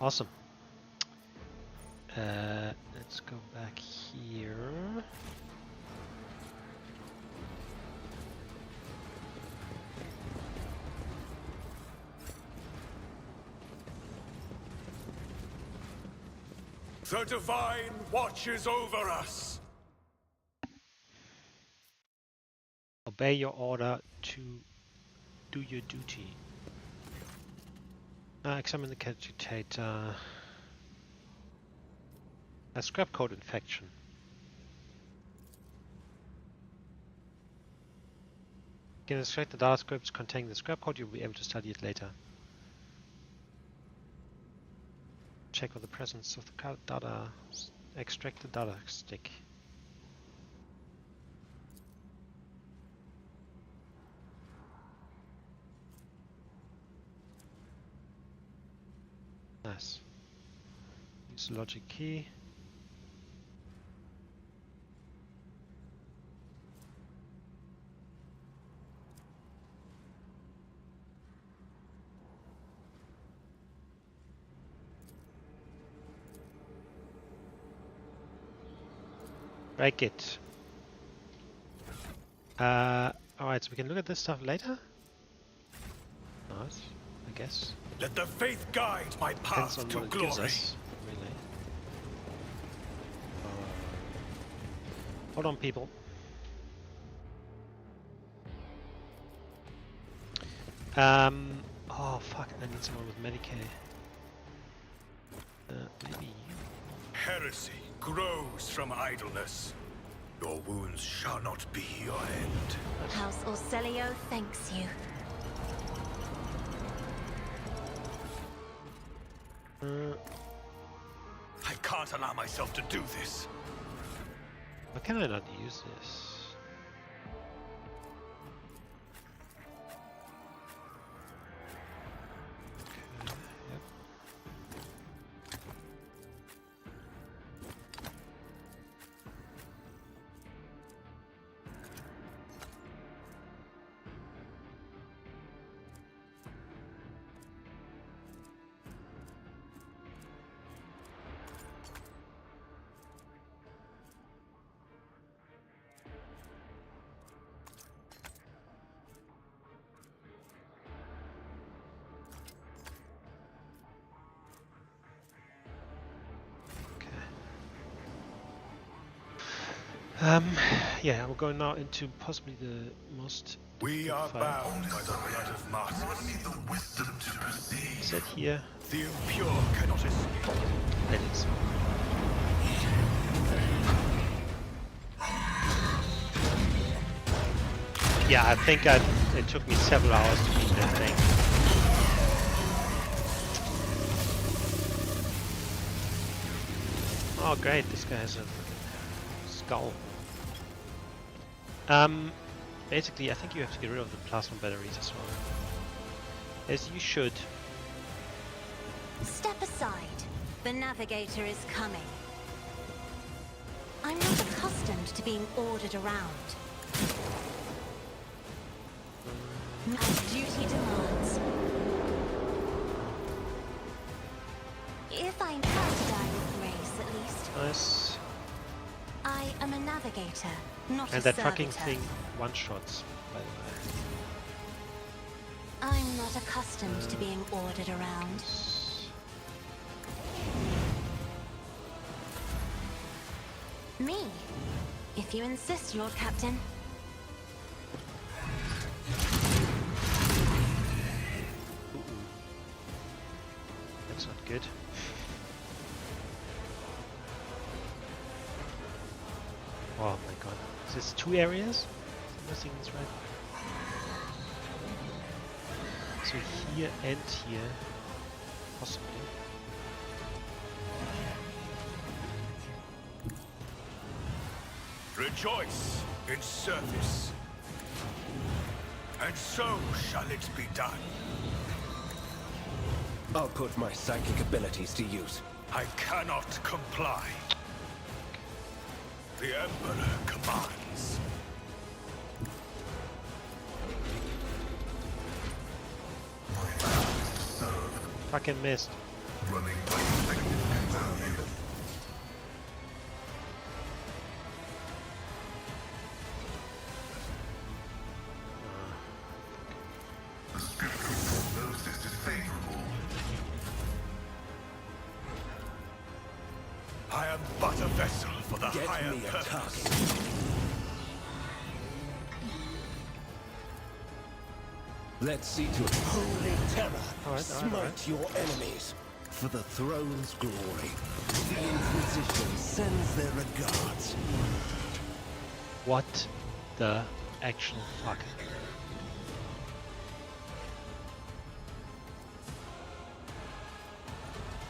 Speaker 1: Awesome. Let's go back here.
Speaker 6: The Divine watches over us.
Speaker 1: obey your order to do your duty. Examine the agitator. A scrap code infection. You can extract the data scripts containing the scrap code. You'll be able to study it later. Check for the presence of the data. Extract the data stick. Nice. Use the logic key. Break it. Alright, so we can look at this stuff later? Nice, I guess.
Speaker 6: Let the faith guide my
Speaker 1: Depends
Speaker 6: path
Speaker 1: on
Speaker 6: to
Speaker 1: what it gives
Speaker 6: glory.
Speaker 1: us, really. Hold on, people. Oh fuck, I need someone with Medicaid. Maybe you.
Speaker 6: Heresy grows from idleness. Your wounds shall not be your end.
Speaker 3: House Orselio thanks you.
Speaker 6: I can't allow myself to do this.
Speaker 1: Why can I not use this? Okay, yep. Yeah, we're going now into possibly the most.
Speaker 6: We are
Speaker 1: fight.
Speaker 6: bound by the blood of martyrs.
Speaker 1: Is that here?
Speaker 6: The impure cannot escape.
Speaker 1: That is. Yeah, I think it took me several hours to beat that thing. Oh great, this guy has a skull. Basically I think you have to get rid of the plasma batteries as well. As you should.
Speaker 3: Step aside. The navigator is coming. I'm not accustomed to being ordered around. As duty demands. If I'm proud to die with grace, at least.
Speaker 1: Nice.
Speaker 3: I am a navigator, not a
Speaker 1: And that
Speaker 3: servitor.
Speaker 1: fucking thing one-shots, by the way.
Speaker 3: I'm not accustomed to being ordered around. Me? If you insist, Lord Captain.
Speaker 1: That's not good. Oh my god. Is this 2 areas? Am I seeing this right? So here and here. Possibly.
Speaker 6: Rejoice in service. And so shall it be done.
Speaker 4: I'll put my psychic abilities to use.
Speaker 6: I cannot comply. The Emperor commands.
Speaker 1: Fucking missed.
Speaker 9: Running by effective value. The spiritual prognosis is favorable.
Speaker 6: I am but a vessel for the
Speaker 4: Get
Speaker 6: higher
Speaker 4: me a
Speaker 6: purpose.
Speaker 4: target. Let's see to it. Holy terror, smite your enemies. For the throne's glory, the Inquisition sends their regards.
Speaker 1: What the actual fuck?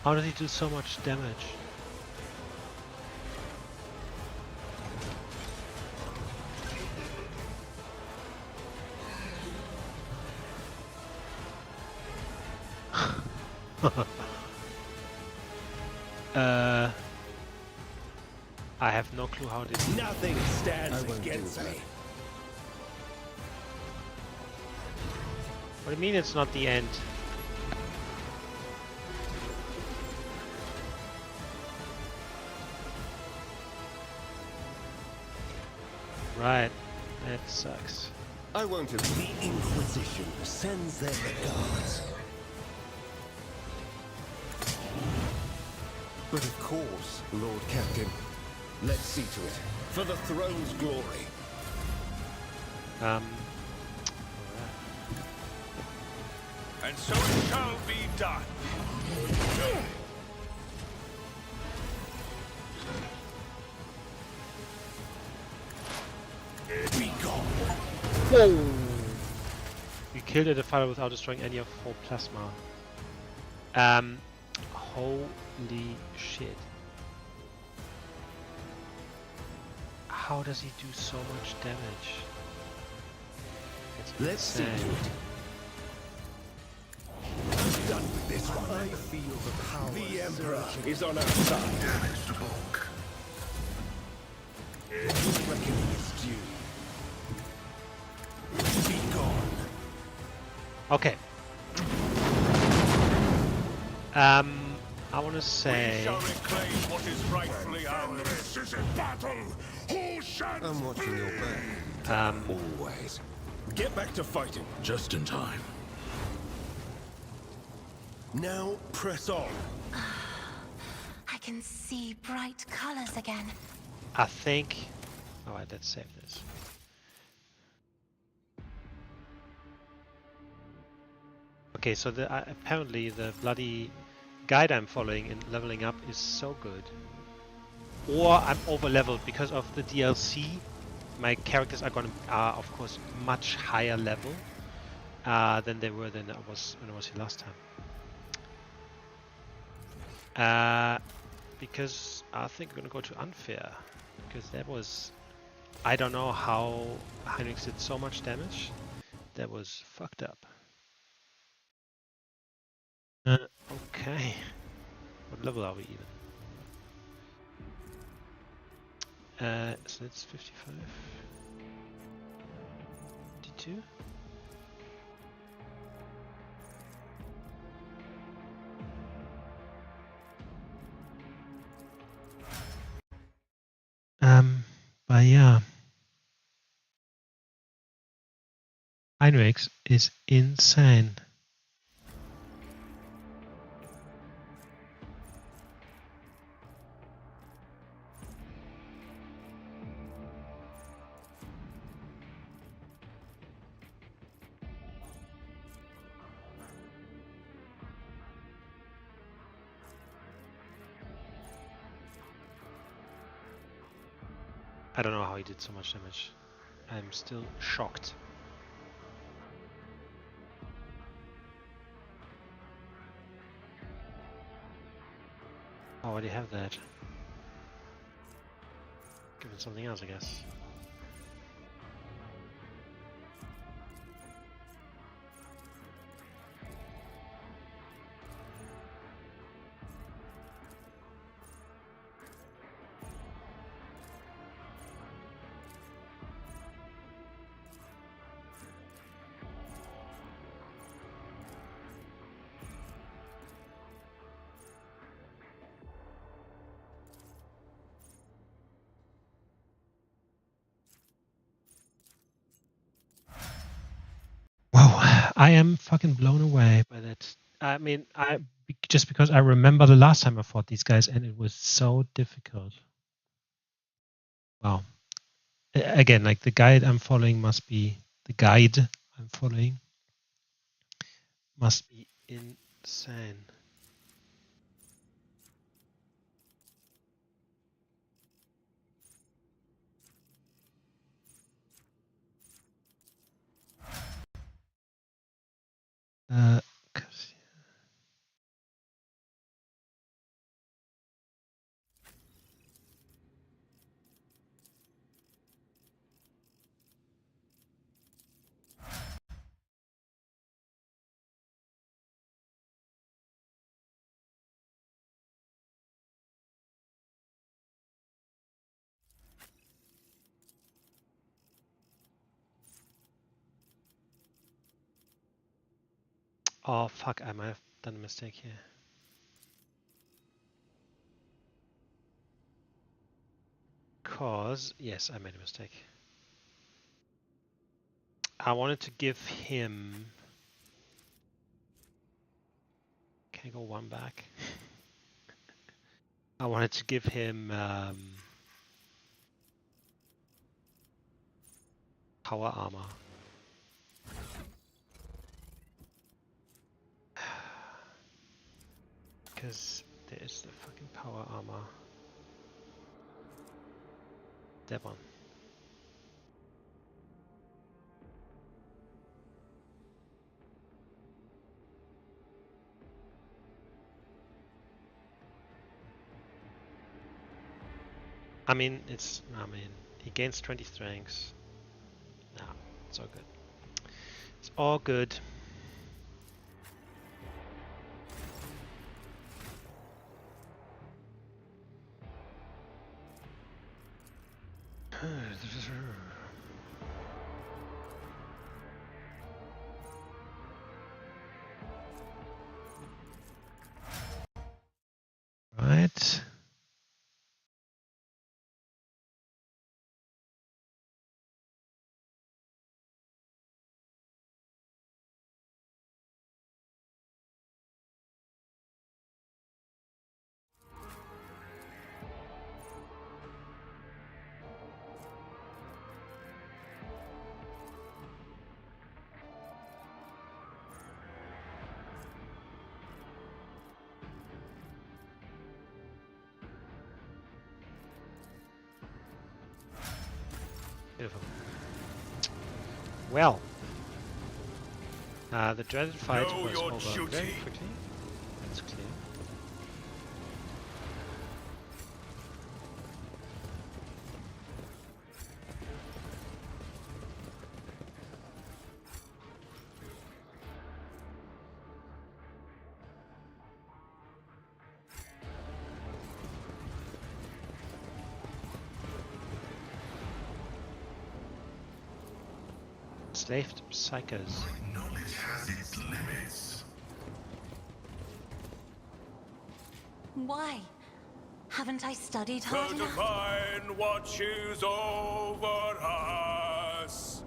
Speaker 1: How did he do so much damage? I have no clue how this.
Speaker 4: Nothing stands against me.
Speaker 1: What do you mean it's not the end? Right, that sucks.
Speaker 4: I won't have the Inquisition sends their regards. But of course, Lord Captain. Let's see to it. For the throne's glory.
Speaker 6: And so it shall be done.
Speaker 4: Be gone.
Speaker 1: Whoa! You killed a fighter without destroying any of 4 plasma. Holy shit. How does he do so much damage?
Speaker 4: Let's see to it. I'm done with this one. I feel the power. The Emperor is on our side.
Speaker 9: Damage to bulk.
Speaker 4: Reckoning is due. Be gone.
Speaker 1: Okay. I want to say.
Speaker 6: We shall reclaim what is rightfully ours.
Speaker 9: This is a battle. Who shall
Speaker 4: I'm watching your back. Always. Get back to fighting.
Speaker 2: Just in time.
Speaker 4: Now press on.
Speaker 3: I can see bright colors again.
Speaker 1: I think. Alright, let's save this. Okay, so apparently the bloody guide I'm following in leveling up is so good. Or I'm over leveled because of the DLC. My characters are of course much higher level than they were when I was here last time. Because I think we're gonna go to unfair, because that was, I don't know how Heinrich did so much damage. That was fucked up. Okay. What level are we even? So that's 55. 52. But yeah. Heinrichs is insane. I don't know how he did so much damage. I'm still shocked. I already have that. Give it something else, I guess. Wow, I am fucking blown away by that. I mean, just because I remember the last time I fought these guys and it was so difficult. Wow. Again, like the guide I'm following must be the guide I'm following Must be insane. Uh, 'cause- Oh fuck, I might have done a mistake here. Cause, yes, I made a mistake. I wanted to give him... Can I go one back? I wanted to give him power armor. Because there is the fucking power armor. That one. I mean, he gains 20 strengths. No, it's all good. It's all good. Right. Beautiful. Well, the dreaded fight
Speaker 6: Know
Speaker 1: was
Speaker 6: your
Speaker 1: over
Speaker 6: duty.
Speaker 1: very quickly. That's clear. Enslaved psychos.
Speaker 9: Knowledge has its limits.
Speaker 3: Why? Haven't I studied
Speaker 6: The
Speaker 3: hard enough?
Speaker 6: divine watches over us.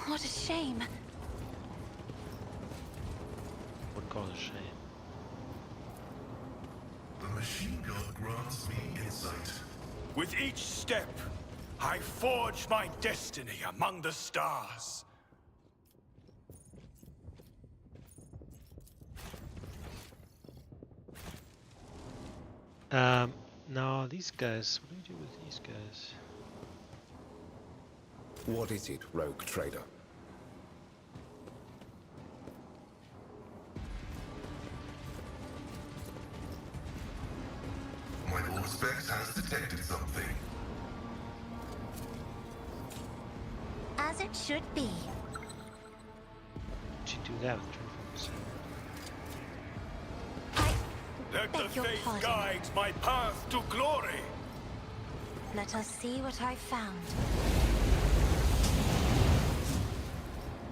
Speaker 3: What a shame.
Speaker 1: Wouldn't call it a shame.
Speaker 9: The machine god grants me insight.
Speaker 6: With each step, I forge my destiny among the stars.
Speaker 1: No, these guys. What do you do with these guys?
Speaker 8: What is it, rogue trader?
Speaker 9: My Auspex has detected something.
Speaker 3: As it should be.
Speaker 1: Did you do that with 25%?
Speaker 6: Let the
Speaker 3: Beg your
Speaker 6: faith
Speaker 3: pardon.
Speaker 6: guide my path to glory.
Speaker 3: Let us see what I found.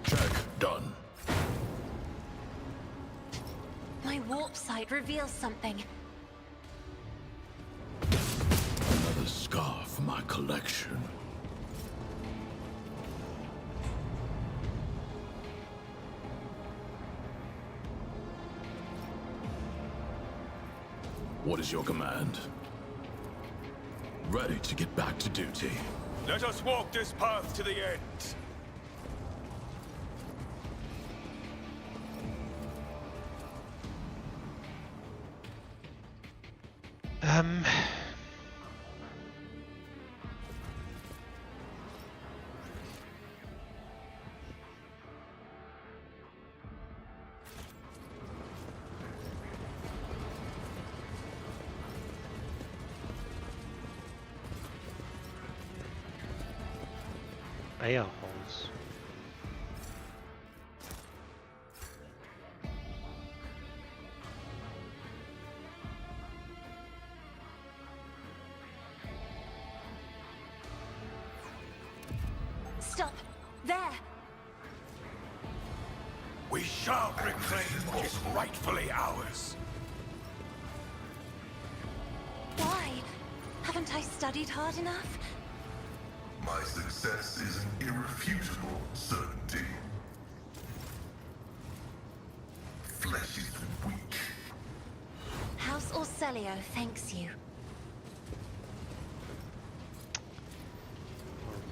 Speaker 2: Check done.
Speaker 3: My warp sight reveals something.
Speaker 2: Another scar for my collection. What is your command? Ready to get back to duty.
Speaker 6: Let us walk this path to the end.
Speaker 1: Air holes.
Speaker 3: Stop! There!
Speaker 6: We shall reclaim what is rightfully ours.
Speaker 3: Why? Haven't I studied hard enough?
Speaker 9: My success is an irrefutable certainty. Flesh is weak.
Speaker 3: House Orselio thanks you.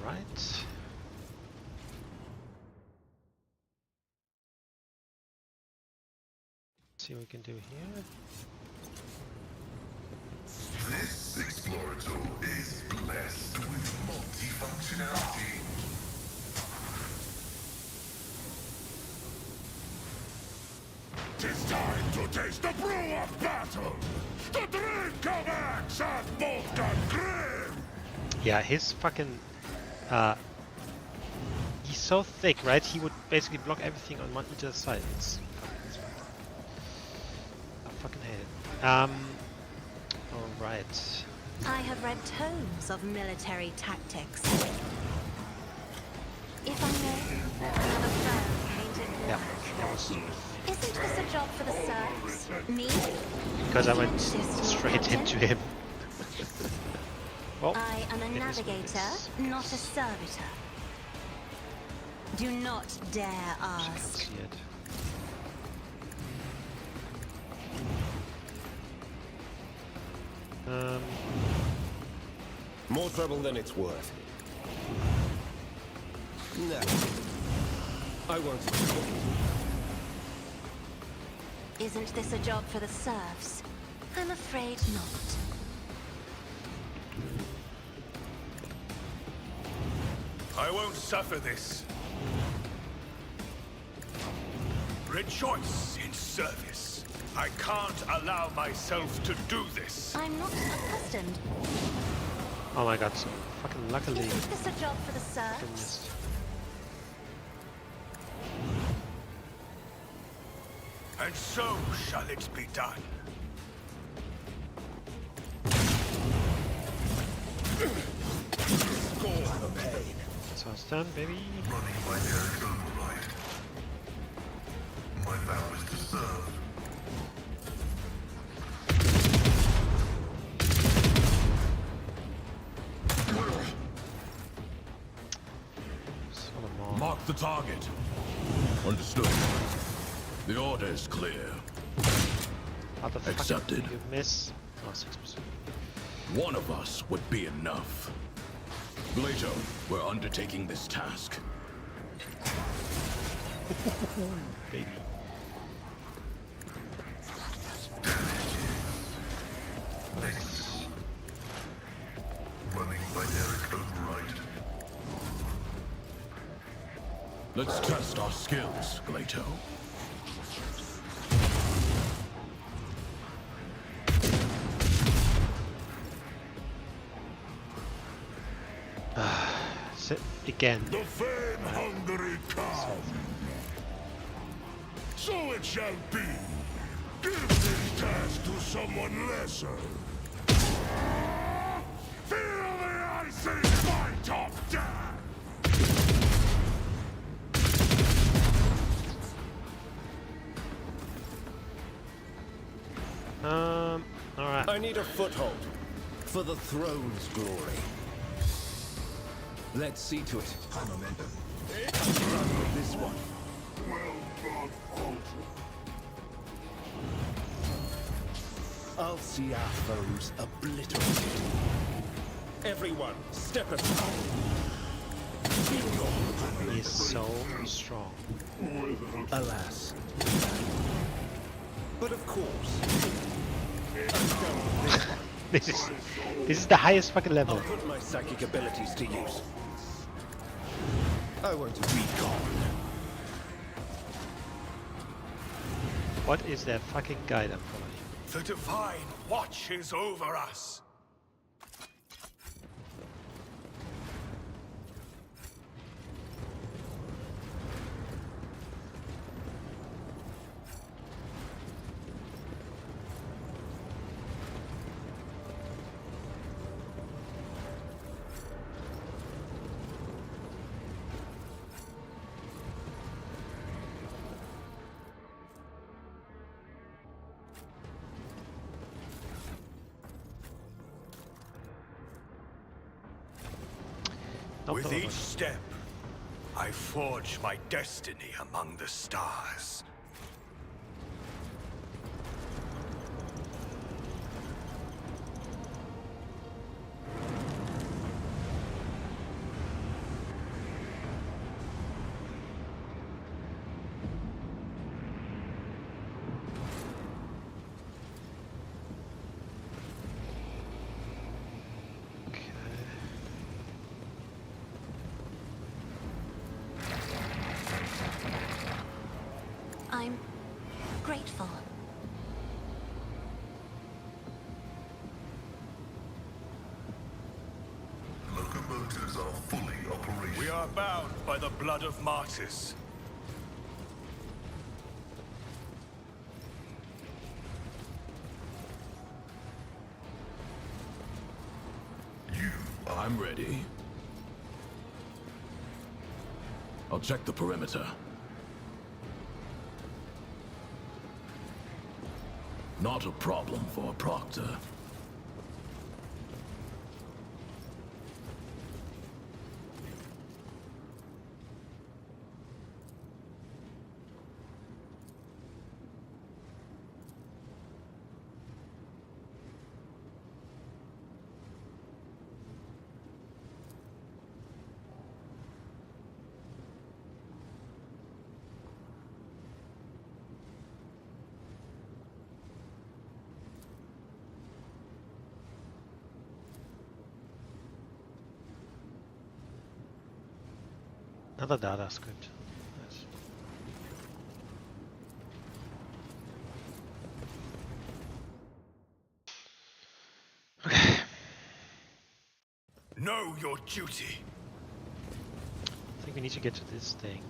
Speaker 1: Alright. See what we can do here.
Speaker 9: This Explorator is blessed with multifunctionality. Tis time to taste the brew of battle! The drink of axe and Vulcan Grim!
Speaker 1: Yeah, his fucking he's so thick, right? He would basically block everything on one each side. It's I fucking hate it. Alright.
Speaker 3: I have read tomes of military tactics. If I may, another frown painted
Speaker 1: Yeah,
Speaker 3: black.
Speaker 1: that was
Speaker 3: Isn't this a job for the serfs? Me?
Speaker 1: because I went
Speaker 3: Catch this,
Speaker 1: straight
Speaker 3: Captain.
Speaker 1: into him. Well,
Speaker 3: I am a
Speaker 1: it is what it
Speaker 3: navigator,
Speaker 1: is.
Speaker 3: not a servitor. Do not dare
Speaker 1: I can't
Speaker 3: ask.
Speaker 1: see it.
Speaker 4: More trouble than it's worth. No. I won't.
Speaker 3: Isn't this a job for the serfs? I'm afraid not.
Speaker 6: I won't suffer this. Rejoice in service. I can't allow myself to do this.
Speaker 3: I'm not accustomed.
Speaker 1: Oh my god, so fucking luckily
Speaker 3: Isn't this a job for the
Speaker 1: fucking
Speaker 3: serfs?
Speaker 1: missed.
Speaker 6: And so shall it be done.
Speaker 4: Score the pain.
Speaker 1: So it's done, baby.
Speaker 9: Running my Derek override. My vow is to serve.
Speaker 1: Solomon.
Speaker 2: Mark the target. Understood. The order is clear.
Speaker 1: How the fuck
Speaker 2: Accepted.
Speaker 1: did you miss? Oh, 6%.
Speaker 2: One of us would be enough. Blato, we're undertaking this task.
Speaker 1: Baby.
Speaker 9: Running my Derek override.
Speaker 2: Let's test our skills, Glato.
Speaker 1: Sit again.
Speaker 9: The fame-hungry cow. So it shall be. Give this task to someone lesser. Feel the icy bite of death!
Speaker 1: Alright.
Speaker 4: I need a foothold for the throne's glory. Let's see to it. Run with this one.
Speaker 9: Well done, Ultra.
Speaker 4: I'll see our foes obliterated. Everyone, step aside.
Speaker 1: He is so strong.
Speaker 4: Alas. But of course.
Speaker 1: This is the highest fucking level.
Speaker 4: I'll put my psychic abilities to use. I won't be gone.
Speaker 1: What is that fucking guide I'm following?
Speaker 6: The divine watch is over us. With each step, I forge my destiny among the stars.
Speaker 3: I'm grateful.
Speaker 9: Locomotives are fully operational.
Speaker 6: We are bound by the blood of martyrs.
Speaker 2: I'm ready. I'll check the perimeter. Not a problem for a proctor.
Speaker 1: Another data script. Nice. Okay.
Speaker 6: Know your duty.
Speaker 1: I think we need to get to this thing.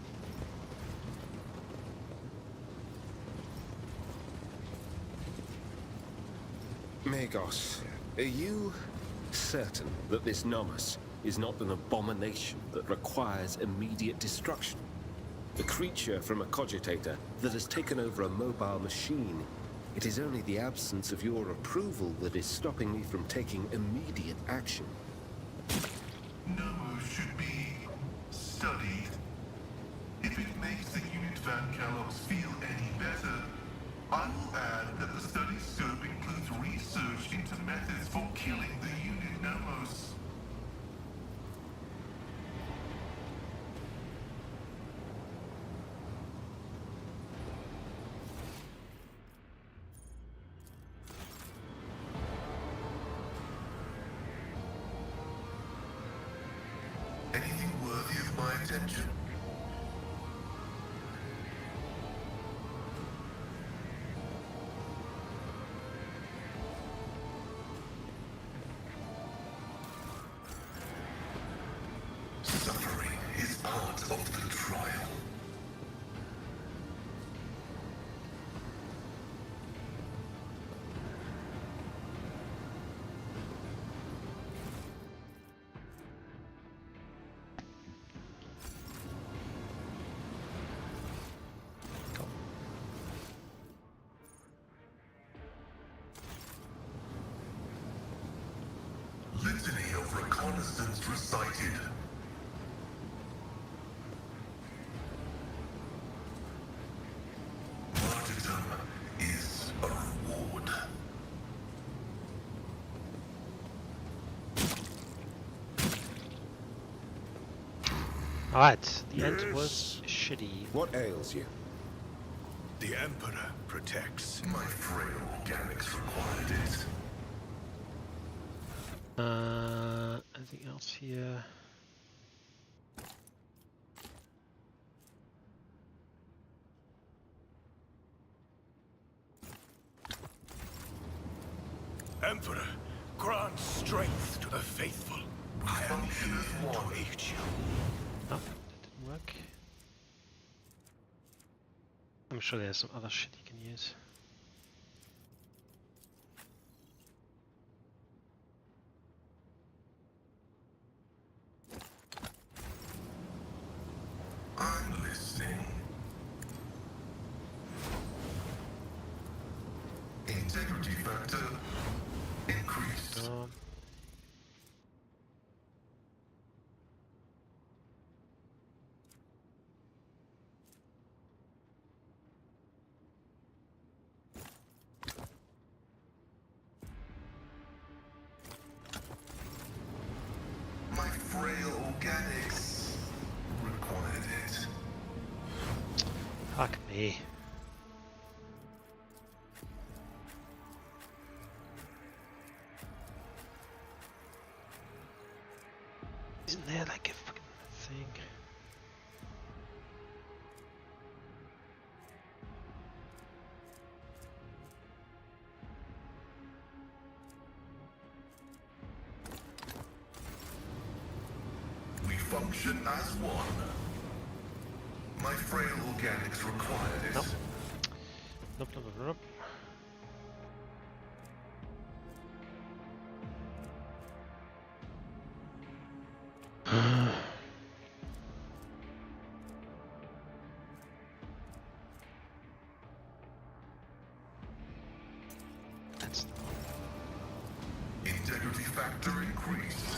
Speaker 8: Magos, are you certain that this Nomos is not an abomination that requires immediate destruction? The creature from a cogitator that has taken over a mobile machine. It is only the absence of your approval that is stopping me from taking immediate action.
Speaker 9: Nomos should be studied. If it makes the unit Van Kellogg's feel any better, I will add that the study scope includes research into methods for killing the unit Nomos. Anything worthy of my attention? Suffering is part of the trial. Litany of reconnaissance recited. Martyrdom is a reward.
Speaker 1: Alright, the end was shitty.
Speaker 8: What ails you?
Speaker 6: The Emperor protects.
Speaker 9: My frail organics required it.
Speaker 1: Anything else here?
Speaker 6: Emperor, grant strength to the faithful. I am here to aid you.
Speaker 1: Oh, that didn't work. I'm sure there's some other shit you can use.
Speaker 9: I'm listening. Integrity factor increased. My frail organics required it.
Speaker 1: Fuck me. Isn't there like a fucking thing?
Speaker 9: We function as one. My frail organics required it.
Speaker 1: Nope. Nope, nope, nope, nope. That's
Speaker 9: Integrity factor increased.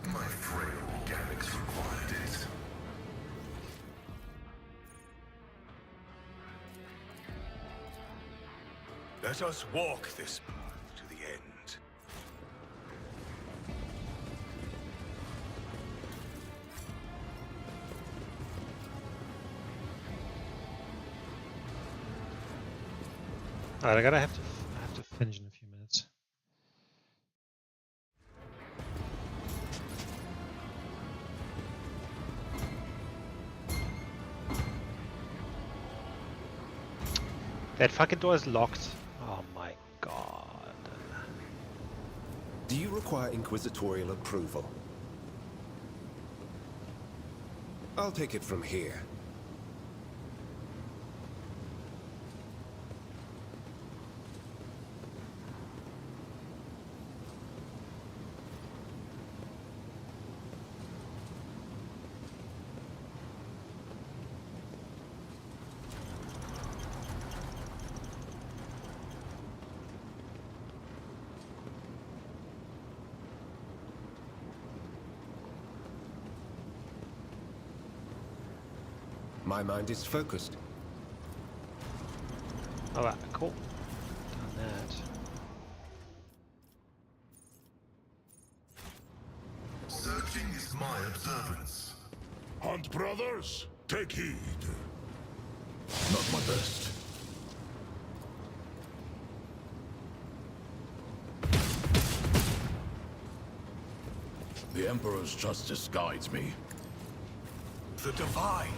Speaker 9: My frail organics required it.
Speaker 6: Let us walk this path to the end.
Speaker 1: Alright, I have to finish in a few minutes. That fucking door is locked. Oh my god.
Speaker 8: Do you require inquisitorial approval? I'll take it from here. My mind is focused.
Speaker 1: Alright, cool. Done that.
Speaker 9: Searching is my observance. Hunt brothers, take heed.
Speaker 2: Not my best. The Emperor's justice guides me.
Speaker 6: The Divine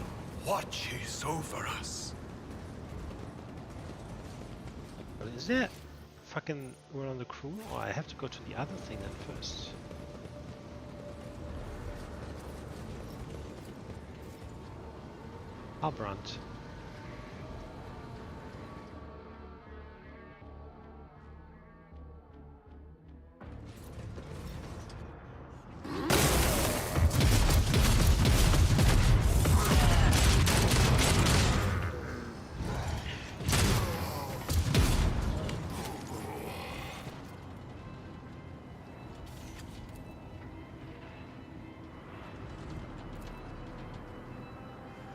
Speaker 6: watches over us.
Speaker 1: But is there fucking one on the crew? Or I have to go to the other thing then first. Albrand.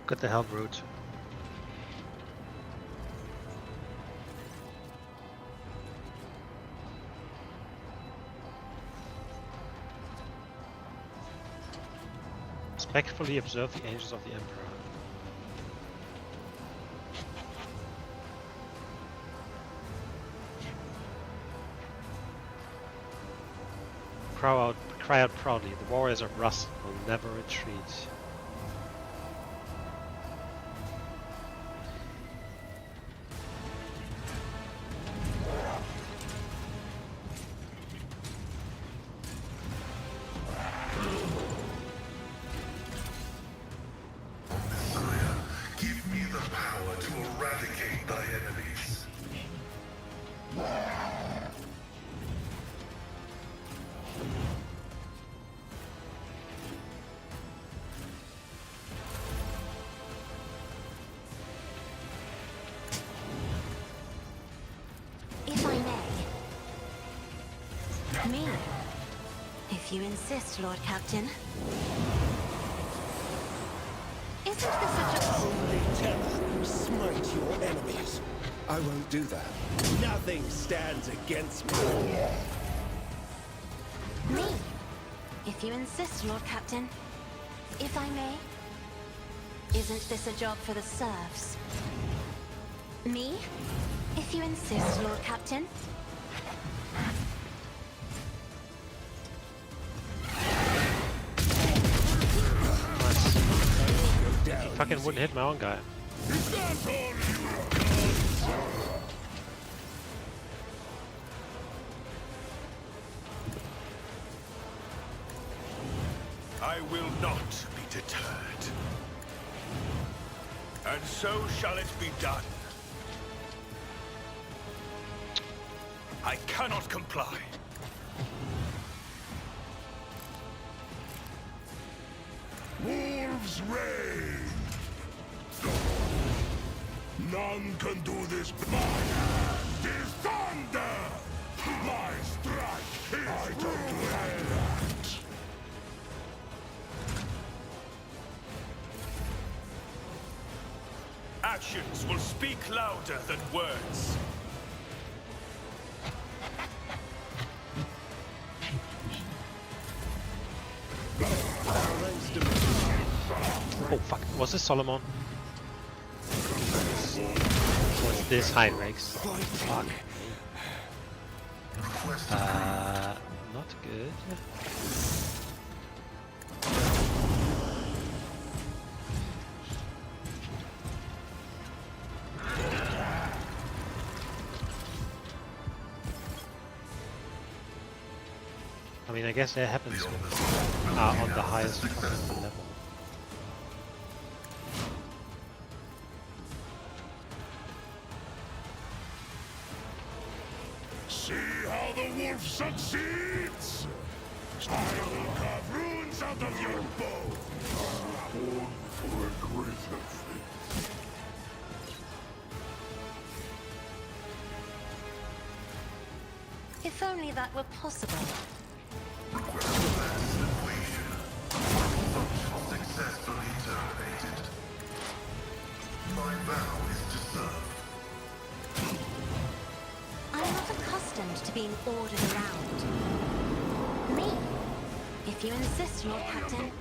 Speaker 1: Got the help route. respectfully observe the angels of the Emperor. Cry out proudly, the warriors of Rust will never retreat.
Speaker 9: Give me the power to eradicate thy enemies.
Speaker 3: If I may. Me? If you insist, Lord Captain. Isn't this a
Speaker 4: Only terror, smite your enemies. I won't do that. Nothing stands against me.
Speaker 3: Me? If you insist, Lord Captain. If I may. Isn't this a job for the serfs? Me? If you insist, Lord Captain.
Speaker 1: He fucking wouldn't hit my own guy.
Speaker 6: I will not be deterred. And so shall it be done. I cannot comply.
Speaker 9: Wolves reign! None can do this. My hand is thunder! My strike is brilliant!
Speaker 6: Actions will speak louder than words.
Speaker 1: Oh fuck, was this Solomon? What's this high rakes? Fuck. Not good. I mean, I guess that happens when on the highest fucking level.
Speaker 9: See how the wolf succeeds? I will carve runes out of your bones! Born for a greater fate.
Speaker 3: If only that were possible.
Speaker 9: Successfully terminated. My vow is to serve.
Speaker 3: I'm not accustomed to being ordered around. Me? If you insist, Lord Captain.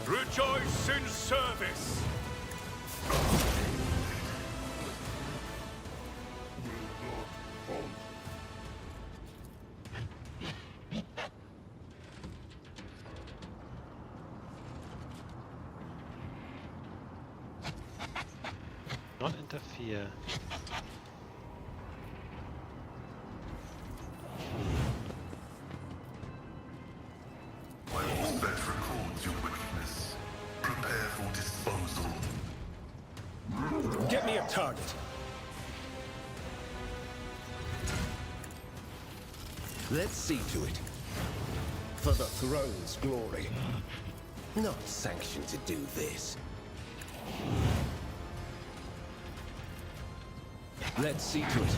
Speaker 6: Rejoice in service!
Speaker 1: Not interfere.
Speaker 9: My respect records your wickedness. Prepare for disposal.
Speaker 4: Get me a target. Let's see to it. For the throne's glory. Not sanctioned to do this. Let's see to it.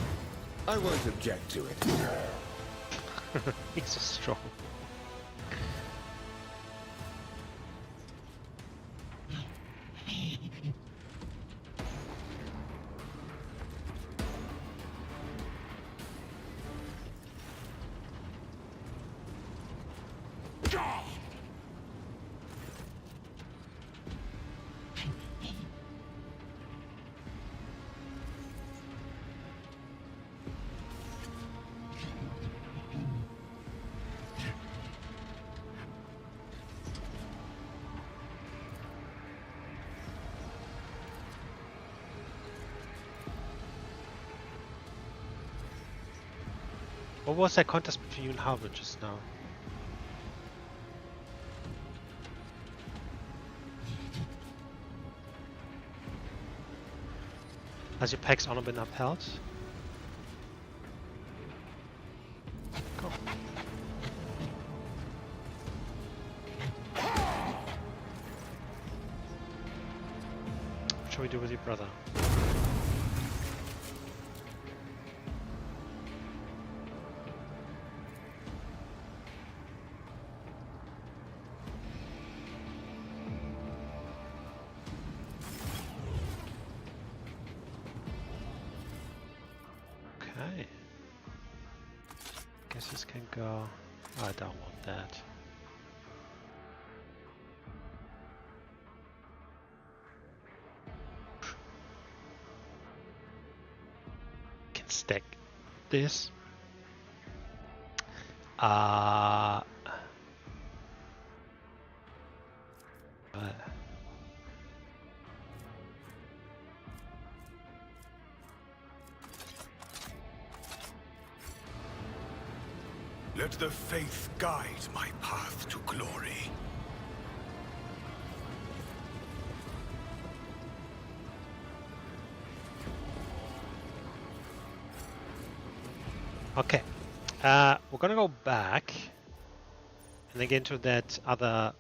Speaker 4: I won't object to it.
Speaker 1: He's so strong. What was that contest between you and Harvard just now? Has your PAX honor been upheld? Go. What shall we do with your brother? Okay. Guess this can go. I don't want that. Can stack this.
Speaker 6: Let the faith guide my path to glory.
Speaker 1: Okay. We're gonna go back and then get into that other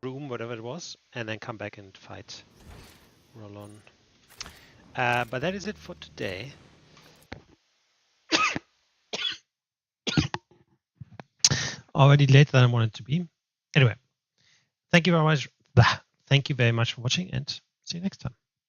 Speaker 1: room, whatever it was, and then come back and fight Rollon. But that is it for today. Already later than I wanted to be. Anyway, thank you very much. Thank you very much for watching, and see you next time.